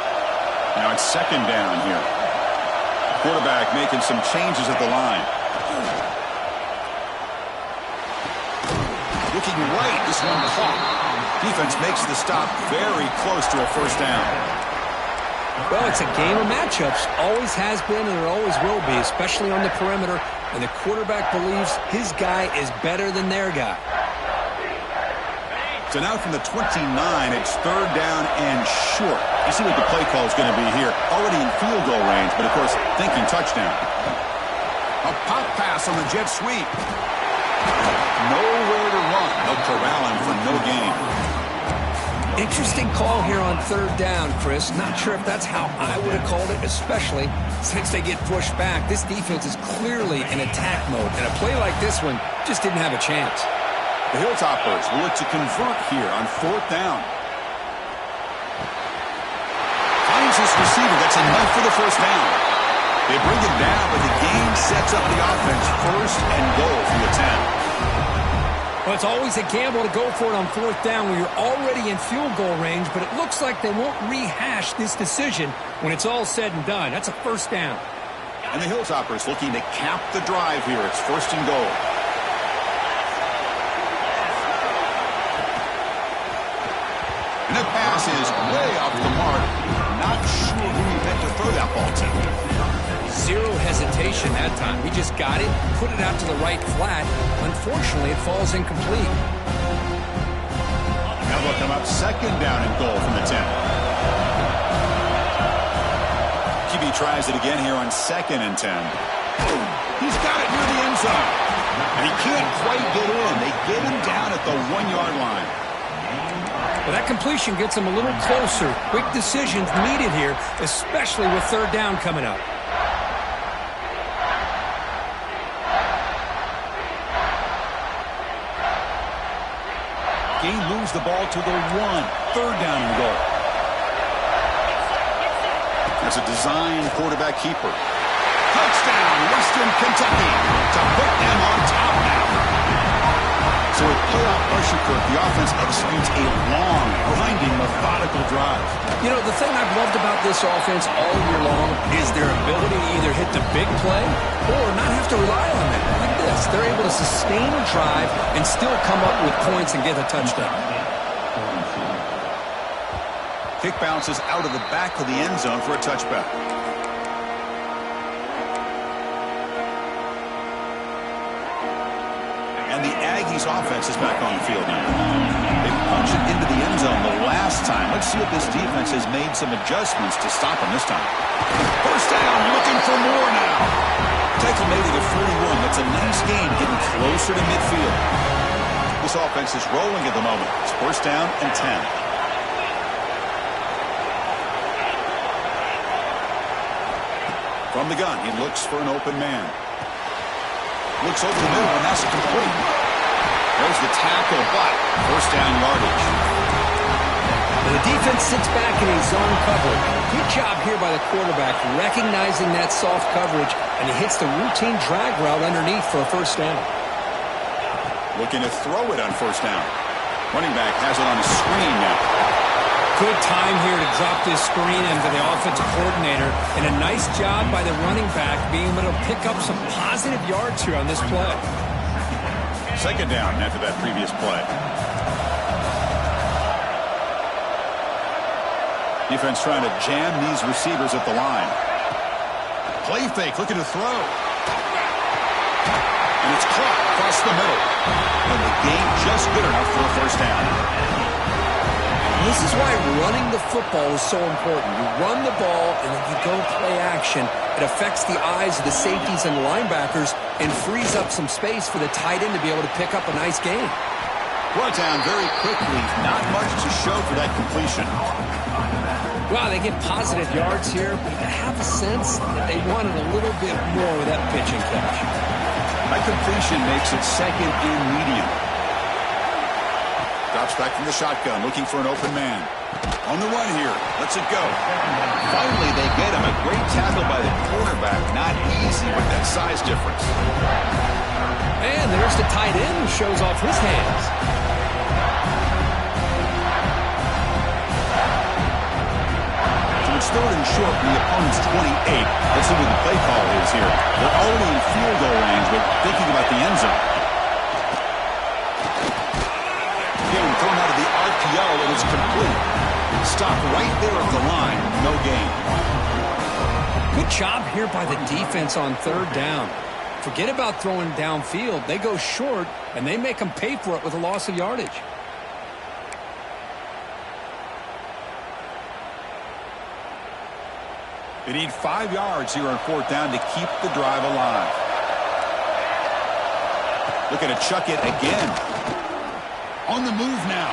[SPEAKER 1] Now it's second down here. Quarterback making some changes at the line. Looking right, this one caught. Defense makes the stop very close to a first down.
[SPEAKER 2] Well, it's a game of matchups. Always has been and it always will be, especially on the perimeter. And the quarterback believes his guy is better than their guy.
[SPEAKER 1] So now from the 29, it's third down and short. You see what the play call is going to be here. Already in field goal range, but of course, thinking touchdown. A pop pass on the jet sweep. Nowhere to run. They'll corral him for no gain.
[SPEAKER 2] Interesting call here on third down, Chris. Not sure if that's how I would have called it, especially since they get pushed back. This defense is clearly in attack mode, and a play like this one just didn't have a chance.
[SPEAKER 1] The Hilltoppers will look to convert here on fourth down. Finds this receiver. That's enough for the first down. They bring it down, but the game sets up the offense first and goal from the 10.
[SPEAKER 2] Well, it's always a gamble to go for it on fourth down when you're already in field goal range, but it looks like they won't rehash this decision when it's all said and done. That's a first down.
[SPEAKER 1] And the Hilltoppers looking to cap the drive here. It's first and goal. And that pass is way off the mark. Not sure who he meant to throw that ball to.
[SPEAKER 2] Zero hesitation that time. He just got it, put it out to the right flat. Unfortunately, it falls incomplete.
[SPEAKER 1] Now they'll come up second down and goal from the 10. QB tries it again here on second and 10. He's got it near the end zone. And he can't quite get in. They get him down at the 1-yard line.
[SPEAKER 2] Well, that completion gets him a little closer. Quick decisions needed here, especially with third down coming up.
[SPEAKER 1] Gain moves the ball to the 1. Third down and goal. That's a designed quarterback keeper. Touchdown, Western Kentucky, to put them on top now. So with playoff pressure, the offense executes a long, grinding, methodical drive.
[SPEAKER 2] You know, the thing I've loved about this offense all year long is their ability to either hit the big play or not have to rely on that. Like this, they're able to sustain a drive and still come up with points and get a touchdown.
[SPEAKER 1] Kick bounces out of the back of the end zone for a touchback. And the Aggies offense is back on the field now. They punched it into the end zone the last time. Let's see if this defense has made some adjustments to stop them this time. First down, looking for more now. Tackle made it at 41. That's a nice gain, getting closer to midfield. This offense is rolling at the moment. It's first down and 10. From the gun, he looks for an open man. Looks over the middle, and that's complete. There's the tackle, but first down yardage.
[SPEAKER 2] And the defense sits back in a zone cover. Good job here by the quarterback, recognizing that soft coverage, and he hits the routine drag route underneath for a first down.
[SPEAKER 1] Looking to throw it on first down. Running back has it on the screen now.
[SPEAKER 2] Good time here to drop this screen into the offensive coordinator, and a nice job by the running back being able to pick up some positive yards here on this play.
[SPEAKER 1] Second down after that previous play. Defense trying to jam these receivers at the line. Play fake, looking to throw. And it's caught across the middle. And the game just good enough for a first down.
[SPEAKER 2] This is why running the football is so important. You run the ball, and then you go play action. It affects the eyes of the safeties and the linebackers and frees up some space for the tight end to be able to pick up a nice gain.
[SPEAKER 1] Brought down very quickly. Not much to show for that completion.
[SPEAKER 2] Well, they get positive yards here, but I have a sense that they wanted a little bit more with that pitch and catch.
[SPEAKER 1] That completion makes it second and medium. Drops back from the shotgun, looking for an open man. On the run here. Lets it go. Finally, they get him. A great tackle by the quarterback. Not easy with that size difference.
[SPEAKER 2] And there's the tight end who shows off his hands.
[SPEAKER 1] It's third and short from the opponent's 28. Let's see what the play call is here. They're already in field goal range, but thinking about the end zone. Again, thrown out of the RPO, and it's complete. Stop right there at the line. No gain.
[SPEAKER 2] Good job here by the defense on third down. Forget about throwing downfield. They go short, and they make them pay for it with a loss of yardage.
[SPEAKER 1] They need 5 yards here on fourth down to keep the drive alive. Looking to chuck it again. On the move now.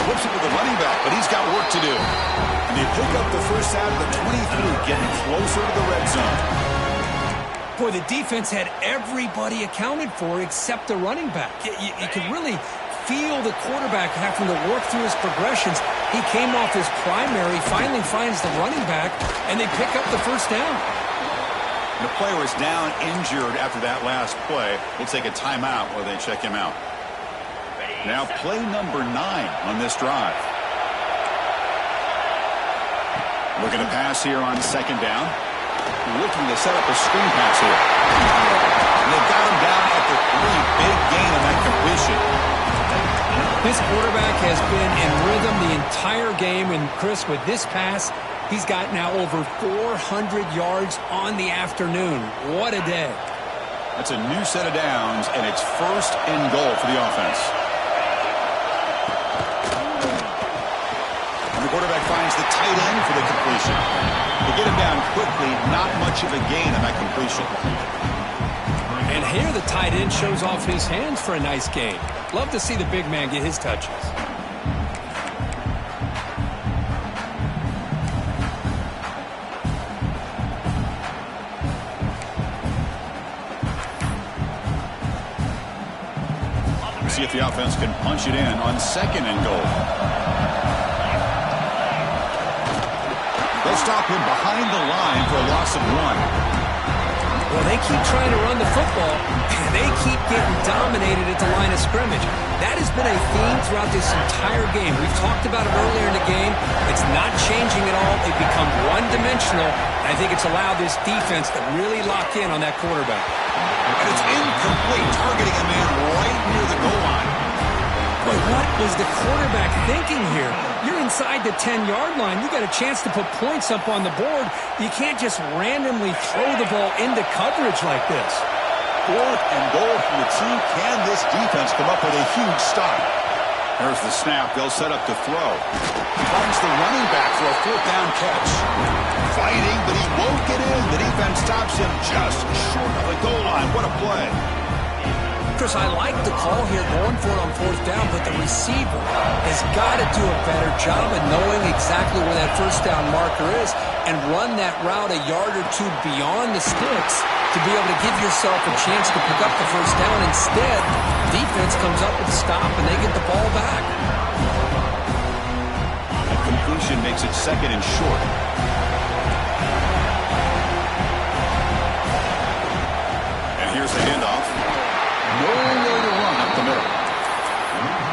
[SPEAKER 1] Whoops it with the running back, but he's got work to do. And they pick up the first out of the 23, getting closer to the red zone.
[SPEAKER 2] Boy, the defense had everybody accounted for except the running back. You could really feel the quarterback having to work through his progressions. He came off his primary, finally finds the running back, and they pick up the first down.
[SPEAKER 1] The player is down injured after that last play. We'll take a timeout while they check him out. Now play number 9 on this drive. Looking to pass here on second down. Looking to set up a screen pass here. And they've got him down at the 3. Big gain on that completion.
[SPEAKER 2] This quarterback has been in rhythm the entire game, and Chris, with this pass, he's got now over 400 yards on the afternoon. What a day.
[SPEAKER 1] That's a new set of downs, and it's first and goal for the offense. And the quarterback finds the tight end for the completion. They get him down quickly, not much of a gain on that completion.
[SPEAKER 2] And here the tight end shows off his hands for a nice gain. Love to see the big man get his touches.
[SPEAKER 1] See if the offense can punch it in on second and goal. They'll stop him behind the line for a loss of 1.
[SPEAKER 2] Well, they keep trying to run the football, and they keep getting dominated at the line of scrimmage. That has been a theme throughout this entire game. We've talked about it earlier in the game. It's not changing at all. They've become one-dimensional. I think it's allowed this defense to really lock in on that quarterback.
[SPEAKER 1] And it's incomplete, targeting a man right near the goal line.
[SPEAKER 2] But what was the quarterback thinking here? You're inside the 10-yard line. You got a chance to put points up on the board. You can't just randomly throw the ball into coverage like this.
[SPEAKER 1] Fourth and goal for the team. Can this defense come up with a huge stop? There's the snap. They'll set up to throw. He finds the running back for a fourth down catch. Fighting, but he won't get in. The defense stops him just short of the goal line. What a play.
[SPEAKER 2] Chris, I like the call here going for it on fourth down, but the receiver has got to do a better job of knowing exactly where that first down marker is and run that route a yard or two beyond the sticks to be able to give yourself a chance to pick up the first down. Instead, defense comes up with a stop and they get the ball back.
[SPEAKER 1] The completion makes it second and short. And here's the handoff. Nowhere to run up the middle.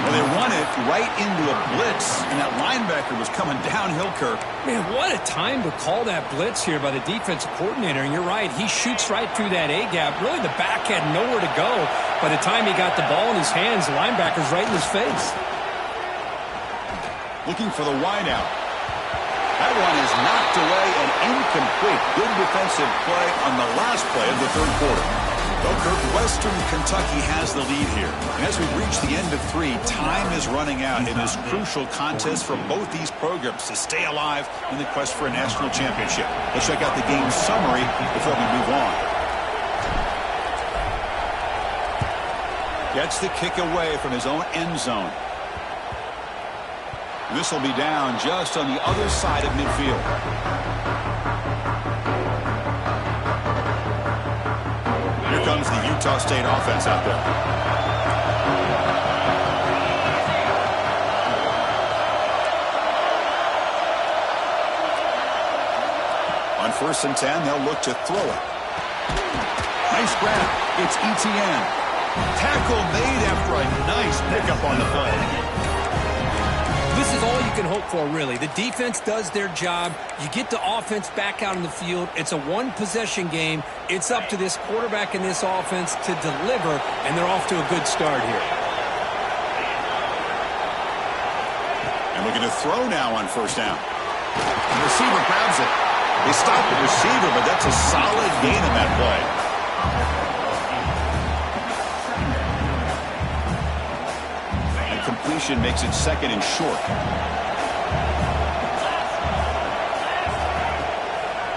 [SPEAKER 1] Well, they run it right into a blitz, and that linebacker was coming downhill, Kirk.
[SPEAKER 2] Man, what a time to call that blitz here by the defensive coordinator. And you're right, he shoots right through that A-gap. Really, the back had nowhere to go. By the time he got the ball in his hands, the linebacker's right in his face.
[SPEAKER 1] Looking for the wideout. That one is knocked away and incomplete. Good defensive play on the last play of the third quarter. Well, Kirk, Western Kentucky has the lead here. And as we reach the end of 3, time is running out in this crucial contest for both these programs to stay alive in the quest for a national championship. Let's check out the game summary before we move on. Gets the kick away from his own end zone. This will be down just on the other side of midfield. Here comes the Utah State offense out there. On 1st and 10, they'll look to throw it. Nice grab. It's ETN. Tackle made after a nice pickup on the play.
[SPEAKER 2] This is all you can hope for, really. The defense does their job. You get the offense back out in the field. It's a one-possession game. It's up to this quarterback and this offense to deliver, and they're off to a good start here.
[SPEAKER 1] And looking to throw now on 1st down. The receiver grabs it. They stop the receiver, but that's a solid gain in that play. Completion makes it 2nd and short.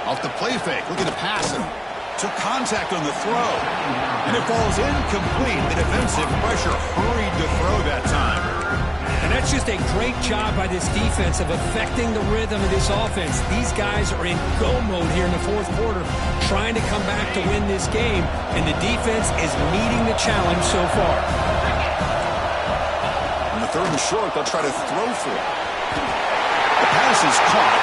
[SPEAKER 1] Off the play fake, looking to pass him. Took contact on the throw. And it falls incomplete. The defensive pressure hurried to throw that time.
[SPEAKER 2] And that's just a great job by this defense of affecting the rhythm of this offense. These guys are in go mode here in the 4th quarter, trying to come back to win this game. And the defense is meeting the challenge so far.
[SPEAKER 1] 3rd and short, they'll try to throw for it. The pass is caught.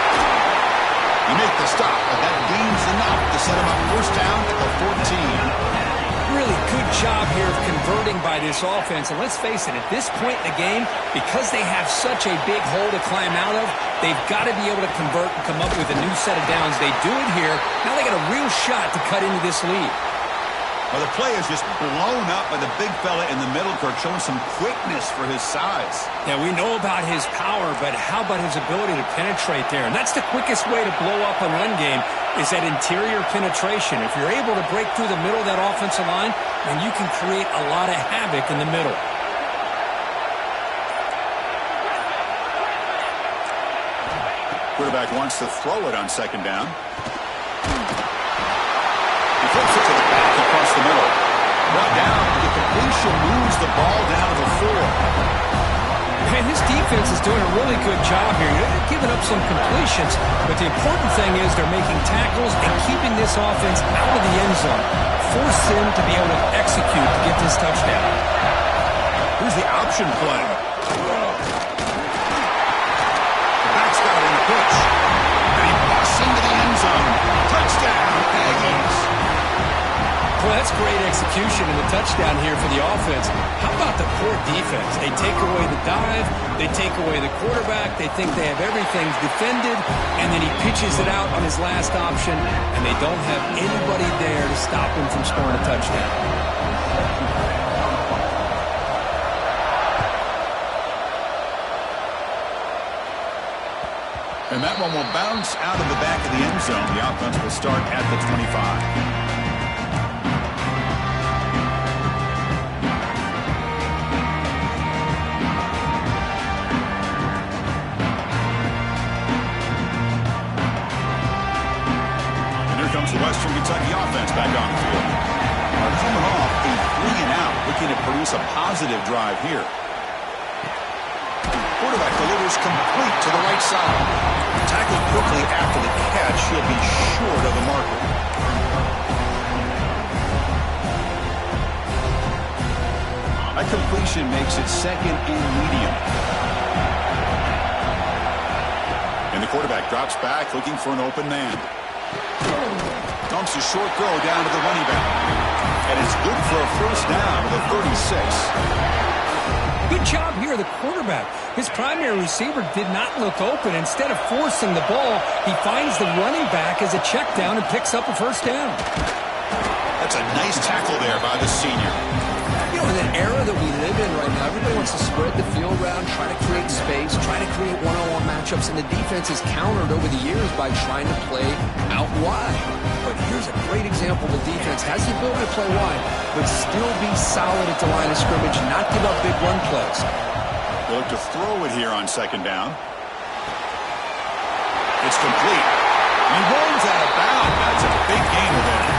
[SPEAKER 1] You make the stop, but that gains enough to set him up 1st down at the 14.
[SPEAKER 2] Really good job here of converting by this offense. And let's face it, at this point in the game, because they have such a big hole to climb out of, they've got to be able to convert and come up with a new set of downs. They do it here. Now they got a real shot to cut into this lead.
[SPEAKER 1] Well, the play is just blown up by the big fella in the middle, Kirk, showing some quickness for his size.
[SPEAKER 2] Yeah, we know about his power, but how about his ability to penetrate there? And that's the quickest way to blow up a run game, is that interior penetration. If you're able to break through the middle of that offensive line, then you can create a lot of havoc in the middle.
[SPEAKER 1] Quarterback wants to throw it on 2nd down. He flips it to the back across the middle. Brought down. The completion moves the ball down to the 4.
[SPEAKER 2] Man, this defense is doing a really good job here. They're giving up some completions, but the important thing is they're making tackles and keeping this offense out of the end zone. Force them to be able to execute to get this touchdown.
[SPEAKER 1] Here's the option play. The back's got it in the pitch. And he busts into the end zone. Touchdown, Aggies.
[SPEAKER 2] Well, that's great execution and the touchdown here for the offense. How about the poor defense? They take away the dive, they take away the quarterback, they think they have everything defended, and then he pitches it out on his last option, and they don't have anybody there to stop him from scoring a touchdown.
[SPEAKER 1] And that one will bounce out of the back of the end zone. The offense will start at the 25. The Western Kentucky offense back on the field. Coming off a 3-and-out, looking to produce a positive drive here. Quarterback delivers complete to the right side. Tackled quickly after the catch. He'll be short of the marker. That completion makes it 2nd and medium. And the quarterback drops back, looking for an open man. Dumps a short throw down to the running back. And it's good for a 1st down to the 36.
[SPEAKER 2] Good job here, the quarterback. His primary receiver did not look open. Instead of forcing the ball, he finds the running back as a check down and picks up a 1st down.
[SPEAKER 1] That's a nice tackle there by the senior.
[SPEAKER 2] You know, in the era that we live in right now, everybody wants to spread the field around, try to create space, try to create one-on-one matchups. matchups, and the defense has countered over the years by trying to play out wide. But here's a great example. The defense has the ability to play wide, but still be solid at the line of scrimmage and not give up big run plays.
[SPEAKER 1] They'll look to throw it here on second down. It's complete. He rolls out of bounds. That's a big gain there.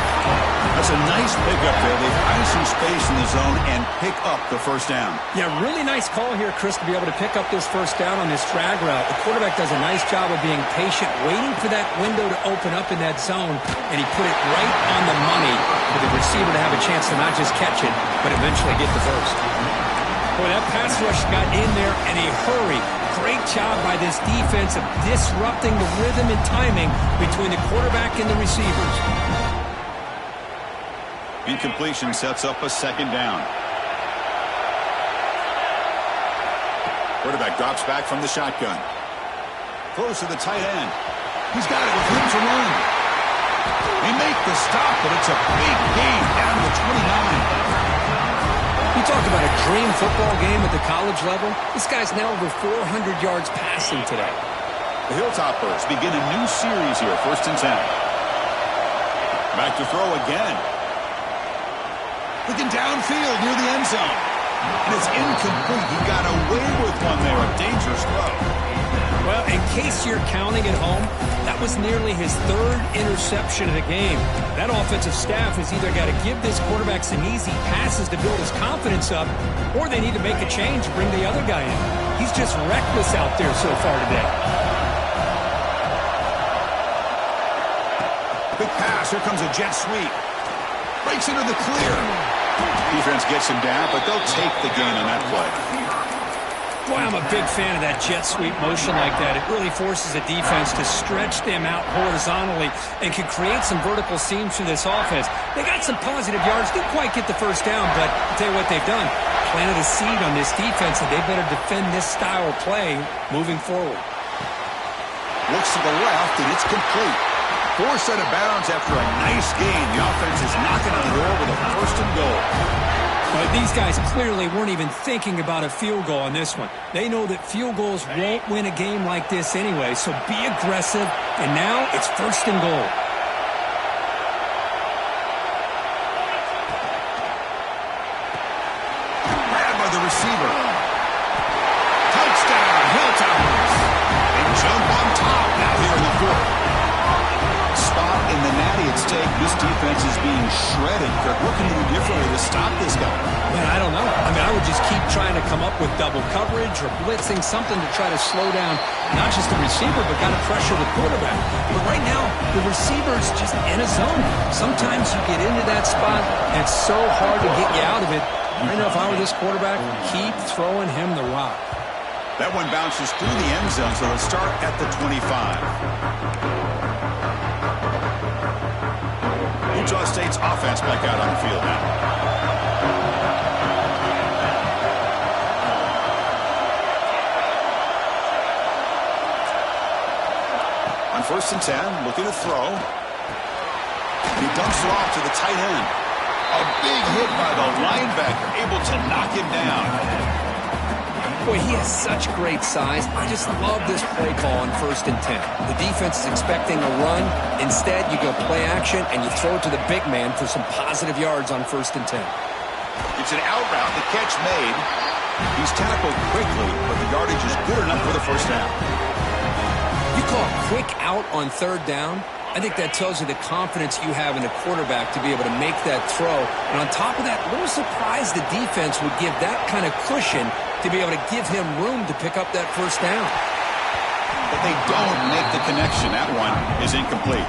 [SPEAKER 1] That's a nice pickup there. They find some space in the zone and pick up the first down.
[SPEAKER 2] Yeah, really nice call here, Chris, to be able to pick up this first down on this drag route. The quarterback does a nice job of being patient, waiting for that window to open up in that zone, and he put it right on the money for the receiver to have a chance to not just catch it, but eventually get the first. Boy, that pass rush got in there in a hurry. Great job by this defense of disrupting the rhythm and timing between the quarterback and the receivers.
[SPEAKER 1] Incompletion sets up a second down. Quarterback drops back from the shotgun. Throws to the tight end. He's got it with room to run. They make the stop, but it's a big gain down to 29.
[SPEAKER 2] You talk about a dream football game at the college level. This guy's now over 400 yards passing today.
[SPEAKER 1] The Hilltoppers begin a new series here, 1st and 10. Back to throw again. Looking downfield near the end zone. And it's incomplete. He got away with one there. A dangerous throw.
[SPEAKER 2] Well, in case you're counting at home, that was nearly his 3rd interception of the game. That offensive staff has either got to give this quarterback some easy passes to build his confidence up, or they need to make a change and bring the other guy in. He's just reckless out there so far today.
[SPEAKER 1] Quick pass. Here comes a jet sweep. Breaks into the clear. Defense gets him down, but they'll take the gain on that play.
[SPEAKER 2] Boy, I'm a big fan of that jet sweep motion like that. It really forces the defense to stretch them out horizontally and can create some vertical seams through this offense. They got some positive yards. Didn't quite get the first down, but I'll tell you what they've done. Planted a seed on this defense, and they better defend this style of play moving forward.
[SPEAKER 1] Looks to the left, and it's complete. Forced out of bounds after a nice gain. The offense is knocking on the door with a 1st and goal.
[SPEAKER 2] But these guys clearly weren't even thinking about a field goal on this one. They know that field goals won't win a game like this anyway, so be aggressive, and now it's 1st and goal.
[SPEAKER 1] Grabbed by the receiver. Touchdown, Hilltoppers. They jump on top now here in the 4th. Spot in the natty at stake. This defense is being shredded. Kirk, what can you do differently to stop this guy?
[SPEAKER 2] Man, I don't know. I mean, I would just keep trying to come up with double coverage or blitzing, something to try to slow down not just the receiver, but kind of pressure the quarterback. But right now, the receiver's just in a zone. Sometimes you get into that spot, and it's so hard to get you out of it. I know if I were this quarterback, keep throwing him the rock.
[SPEAKER 1] That one bounces through the end zone, so it'll start at the 25. Utah State's offense back out on the field now. On 1st and 10, looking to throw. He dumps it off to the tight end. A big hit by the linebacker, able to knock him down.
[SPEAKER 2] Boy, he has such great size. I just love this play call on 1st and 10. The defense is expecting a run. Instead, you go play action, and you throw it to the big man for some positive yards on 1st and 10.
[SPEAKER 1] It's an out route. The catch made. He's tackled quickly, but the yardage is good enough for the first down.
[SPEAKER 2] You call a quick out on 3rd down? I think that tells you the confidence you have in the quarterback to be able to make that throw. And on top of that, a little surprised the defense would give that kind of cushion to be able to give him room to pick up that first down.
[SPEAKER 1] But they don't make the connection. That one is incomplete.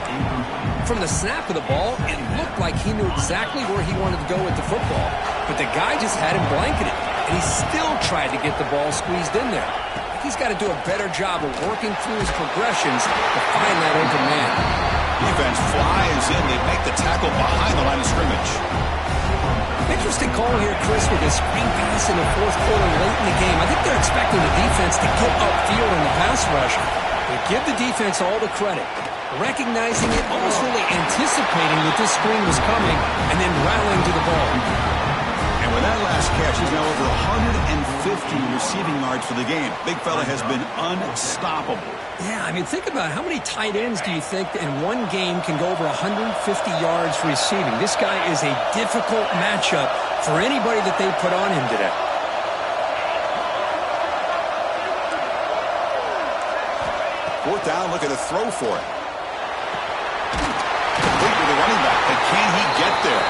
[SPEAKER 2] From the snap of the ball, it looked like he knew exactly where he wanted to go with the football. But the guy just had him blanketed, and he still tried to get the ball squeezed in there. He's got to do a better job of working through his progressions to find that open man.
[SPEAKER 1] Defense flies in. They make the tackle behind the line of scrimmage.
[SPEAKER 2] Interesting call here, Chris, with a screen pass in the 4th quarter late in the game. I think they're expecting the defense to get upfield in the pass rush. They give the defense all the credit, recognizing it, almost really anticipating that this screen was coming, and then rallying to the ball.
[SPEAKER 1] And And with that last catch, he's now over 150 receiving yards for the game. Big fella has been unstoppable.
[SPEAKER 2] Yeah, I mean, think about it. How many tight ends do you think in one game can go over 150 yards receiving? This guy is a difficult matchup for anybody that they put on him today.
[SPEAKER 1] Fourth down, looking to throw for it. Complete with the running back, but can he get there?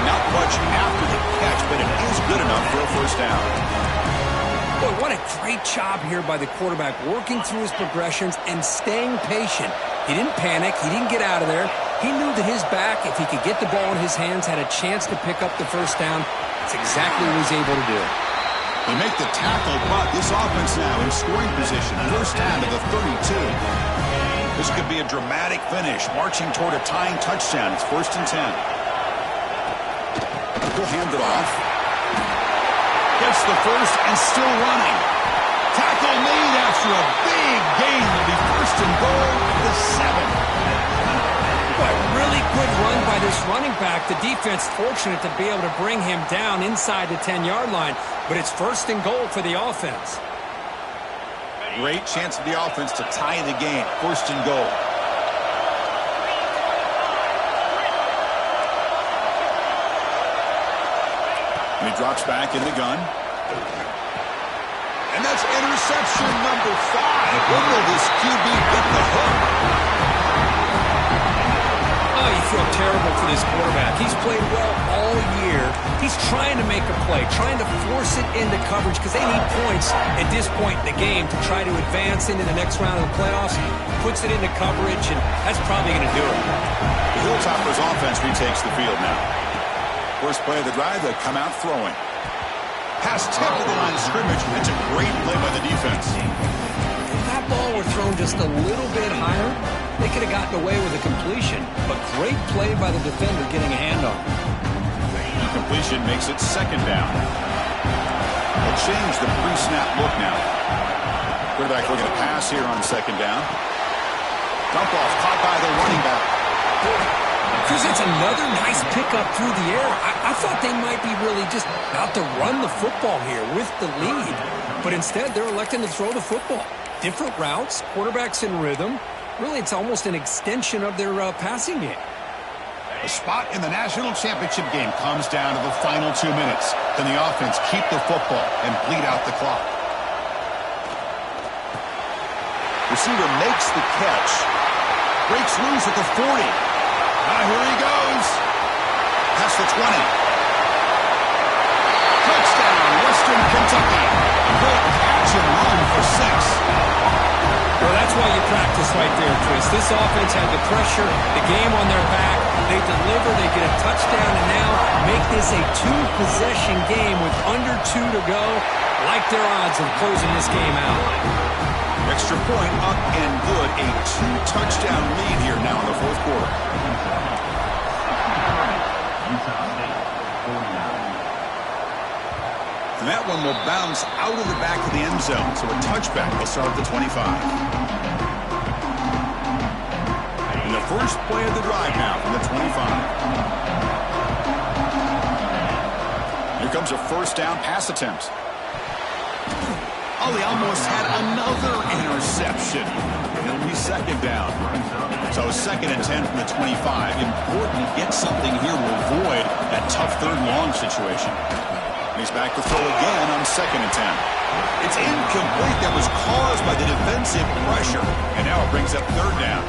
[SPEAKER 1] Not much after the catch, but it is good enough for a first down.
[SPEAKER 2] Boy, what a great job here by the quarterback, working through his progressions and staying patient. He didn't panic. He didn't get out of there. He knew that his back, if he could get the ball in his hands, had a chance to pick up the first down. That's exactly what he was able to do.
[SPEAKER 1] They make the tackle, but this offense now in scoring position. First down to the 32. This could be a dramatic finish, marching toward a tying touchdown. It's 1st and 10. He'll hand it off. Gets the first and still running. Tackle made after a big gain. Will be 1st and goal at the 7.
[SPEAKER 2] Boy, really good run by this running back. The defense fortunate to be able to bring him down inside the 10-yard line, but it's 1st and goal for the offense.
[SPEAKER 1] Great chance for the offense to tie the game. 1st and goal. And he drops back in the gun. And that's interception number 5. When will this QB get the hook?
[SPEAKER 2] Oh, you feel terrible for this quarterback. He's played well all year. He's trying to make a play, trying to force it into coverage because they need points at this point in the game to try to advance into the next round of the playoffs. Puts it into coverage, and that's probably going to do it.
[SPEAKER 1] The Hilltoppers offense retakes the field now. First play of the drive, they come out throwing. Pass tip to the line of scrimmage. That's a great play by the defense.
[SPEAKER 2] If that ball were thrown just a little bit higher, they could have gotten away with a completion. But great play by the defender getting a hand on it.
[SPEAKER 1] Completion makes it 2nd down. They'll change the pre-snap look now. Quarterback looking to pass here on 2nd down. Dump off caught by the running back.
[SPEAKER 2] Because it's another nice pickup through the air. I thought they might be really just out to run the football here with the lead. But instead, they're electing to throw the football. Different routes, quarterbacks in rhythm. Really, it's almost an extension of their passing game.
[SPEAKER 1] The spot in the national championship game comes down to the final 2 minutes. Can the offense keep the football and bleed out the clock? Receiver makes the catch. Breaks loose at the 40. Now here he goes. Past the 20. Touchdown, Western Kentucky. Good catch and run for 6.
[SPEAKER 2] Well, that's why you practice right there, Chris. This offense had the pressure, the game on their back. They deliver, they get a touchdown, and now make this a 2-possession game with under 2 to go. Like their odds of closing this game out.
[SPEAKER 1] Extra point up and good. A 2-touchdown lead here now in the 4th quarter. And that one will bounce out of the back of the end zone. So a touchback will start at the 25. And the first play of the drive now from the 25. Here comes a 1st down pass attempt. Oh, he almost had another interception. It'll be 2nd down. So 2nd and 10 from the 25. Important to get something here to avoid that tough 3rd and long situation. He's back to throw again on 2nd and 10. It's incomplete. That was caused by the defensive pressure. And now it brings up 3rd down.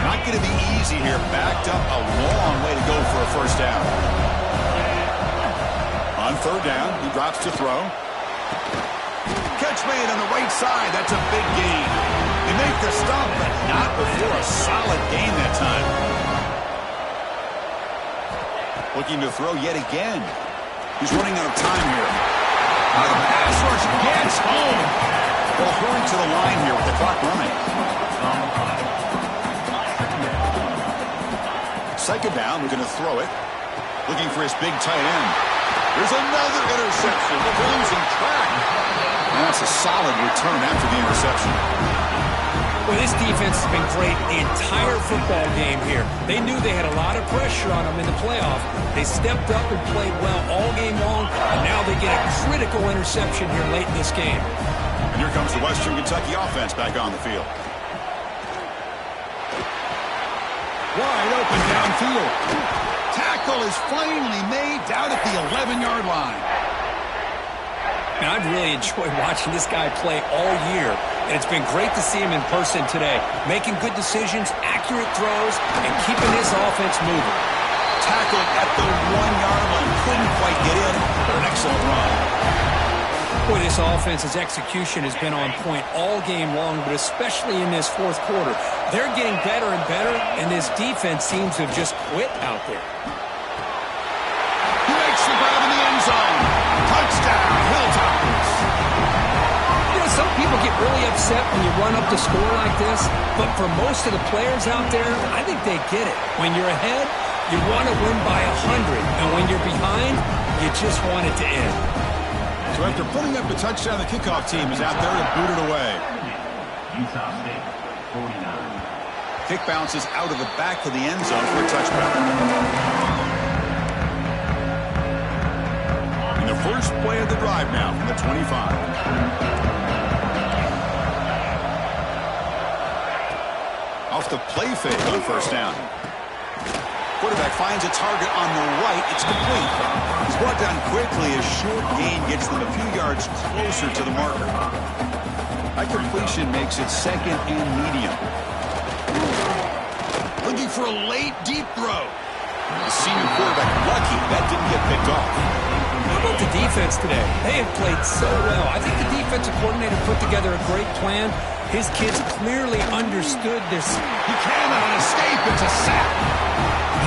[SPEAKER 1] Not going to be easy here. Backed up a long way to go for a 1st down. On 3rd down, he drops to throw. Catch made on the right side. That's a big gain. They make the stop, but not before a solid gain that time. Looking to throw yet again. He's running out of time here. The pass rush gets home. Well, hurry to the line here with the clock running. 2nd down, we're going to throw it. Looking for his big tight end. There's another interception. They're losing track. And that's a solid return after the interception.
[SPEAKER 2] Well, this defense has been great the entire football game here. They knew they had a lot of pressure on them in the playoff. They stepped up and played well all game long, and now they get a critical interception here late in this game.
[SPEAKER 1] And here comes the Western Kentucky offense back on the field. Wide open downfield. Tackle is finally made down at the 11-yard line.
[SPEAKER 2] Now, I've really enjoyed watching this guy play all year, and it's been great to see him in person today, making good decisions, accurate throws, and keeping his offense moving.
[SPEAKER 1] Tackled at the 1-yard line. Couldn't quite get in, but an excellent run.
[SPEAKER 2] Boy, this offense's execution has been on point all game long, but especially in this fourth quarter. They're getting better and better, and this defense seems to have just quit out there.
[SPEAKER 1] He makes the grab in the end zone. Touchdown, Hilltoppers.
[SPEAKER 2] You know, some people get really upset when you run up the score like this, but for most of the players out there, I think they get it. When you're ahead, you want to win by 100, and when you're behind, you just want it to end.
[SPEAKER 1] So after putting up the touchdown, the kickoff team is out there to boot it away.
[SPEAKER 3] Utah State, 49.
[SPEAKER 1] Kick bounces out of the back of the end zone for a touchback. And the first play of the drive now from the 25. Off the play fake on first down. Quarterback finds a target on the right. It's complete. He's brought down quickly. A short gain gets them a few yards closer to the marker. That completion makes it second and medium. Looking for a late, deep throw. The senior quarterback lucky that didn't get picked off.
[SPEAKER 2] How about the defense today? They have played so well. I think the defensive coordinator put together a great plan. His kids clearly understood this.
[SPEAKER 1] He can on an escape. It's a sack.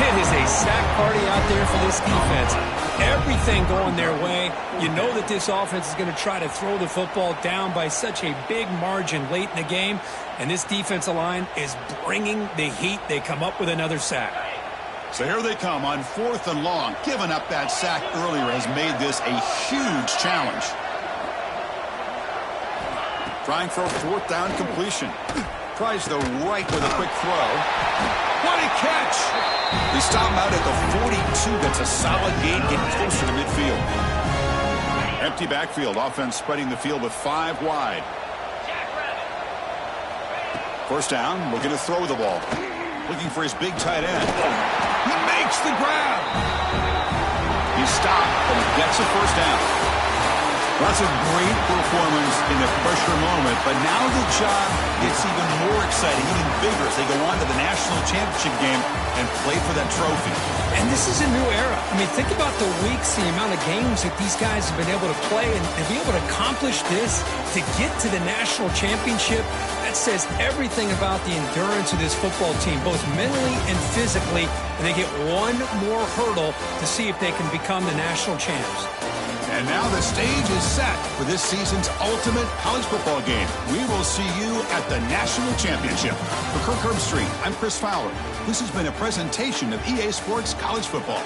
[SPEAKER 2] It is a sack party out there for this defense. Everything going their way. You know that this offense is going to try to throw the football down by such a big margin late in the game. And this defensive line is bringing the heat. They come up with another sack.
[SPEAKER 1] So here they come on 4th and long. Giving up that sack earlier has made this a huge challenge. Trying for a 4th down completion. Tries the right with a quick throw. What a catch! They stop him out at the 42. That's a solid gain, getting closer to midfield. Empty backfield. Offense spreading the field with 5 wide. First down, looking to throw the ball. Looking for his big tight end. He makes the grab. He's stopped, but he gets a first down. That's a great performance in the pressure moment, but now the job gets even more exciting, even bigger as they go on to the national championship game and play for that trophy.
[SPEAKER 2] And this is a new era. I mean, think about the weeks, the amount of games that these guys have been able to play, and to be able to accomplish this, to get to the national championship, that says everything about the endurance of this football team, both mentally and physically, and they get one more hurdle to see if they can become the national champs.
[SPEAKER 1] And now the stage is set for this season's ultimate college football game. We will see you at the national championship. For Kirk Herbstreit, I'm Chris Fowler. This has been a presentation of EA Sports College Football.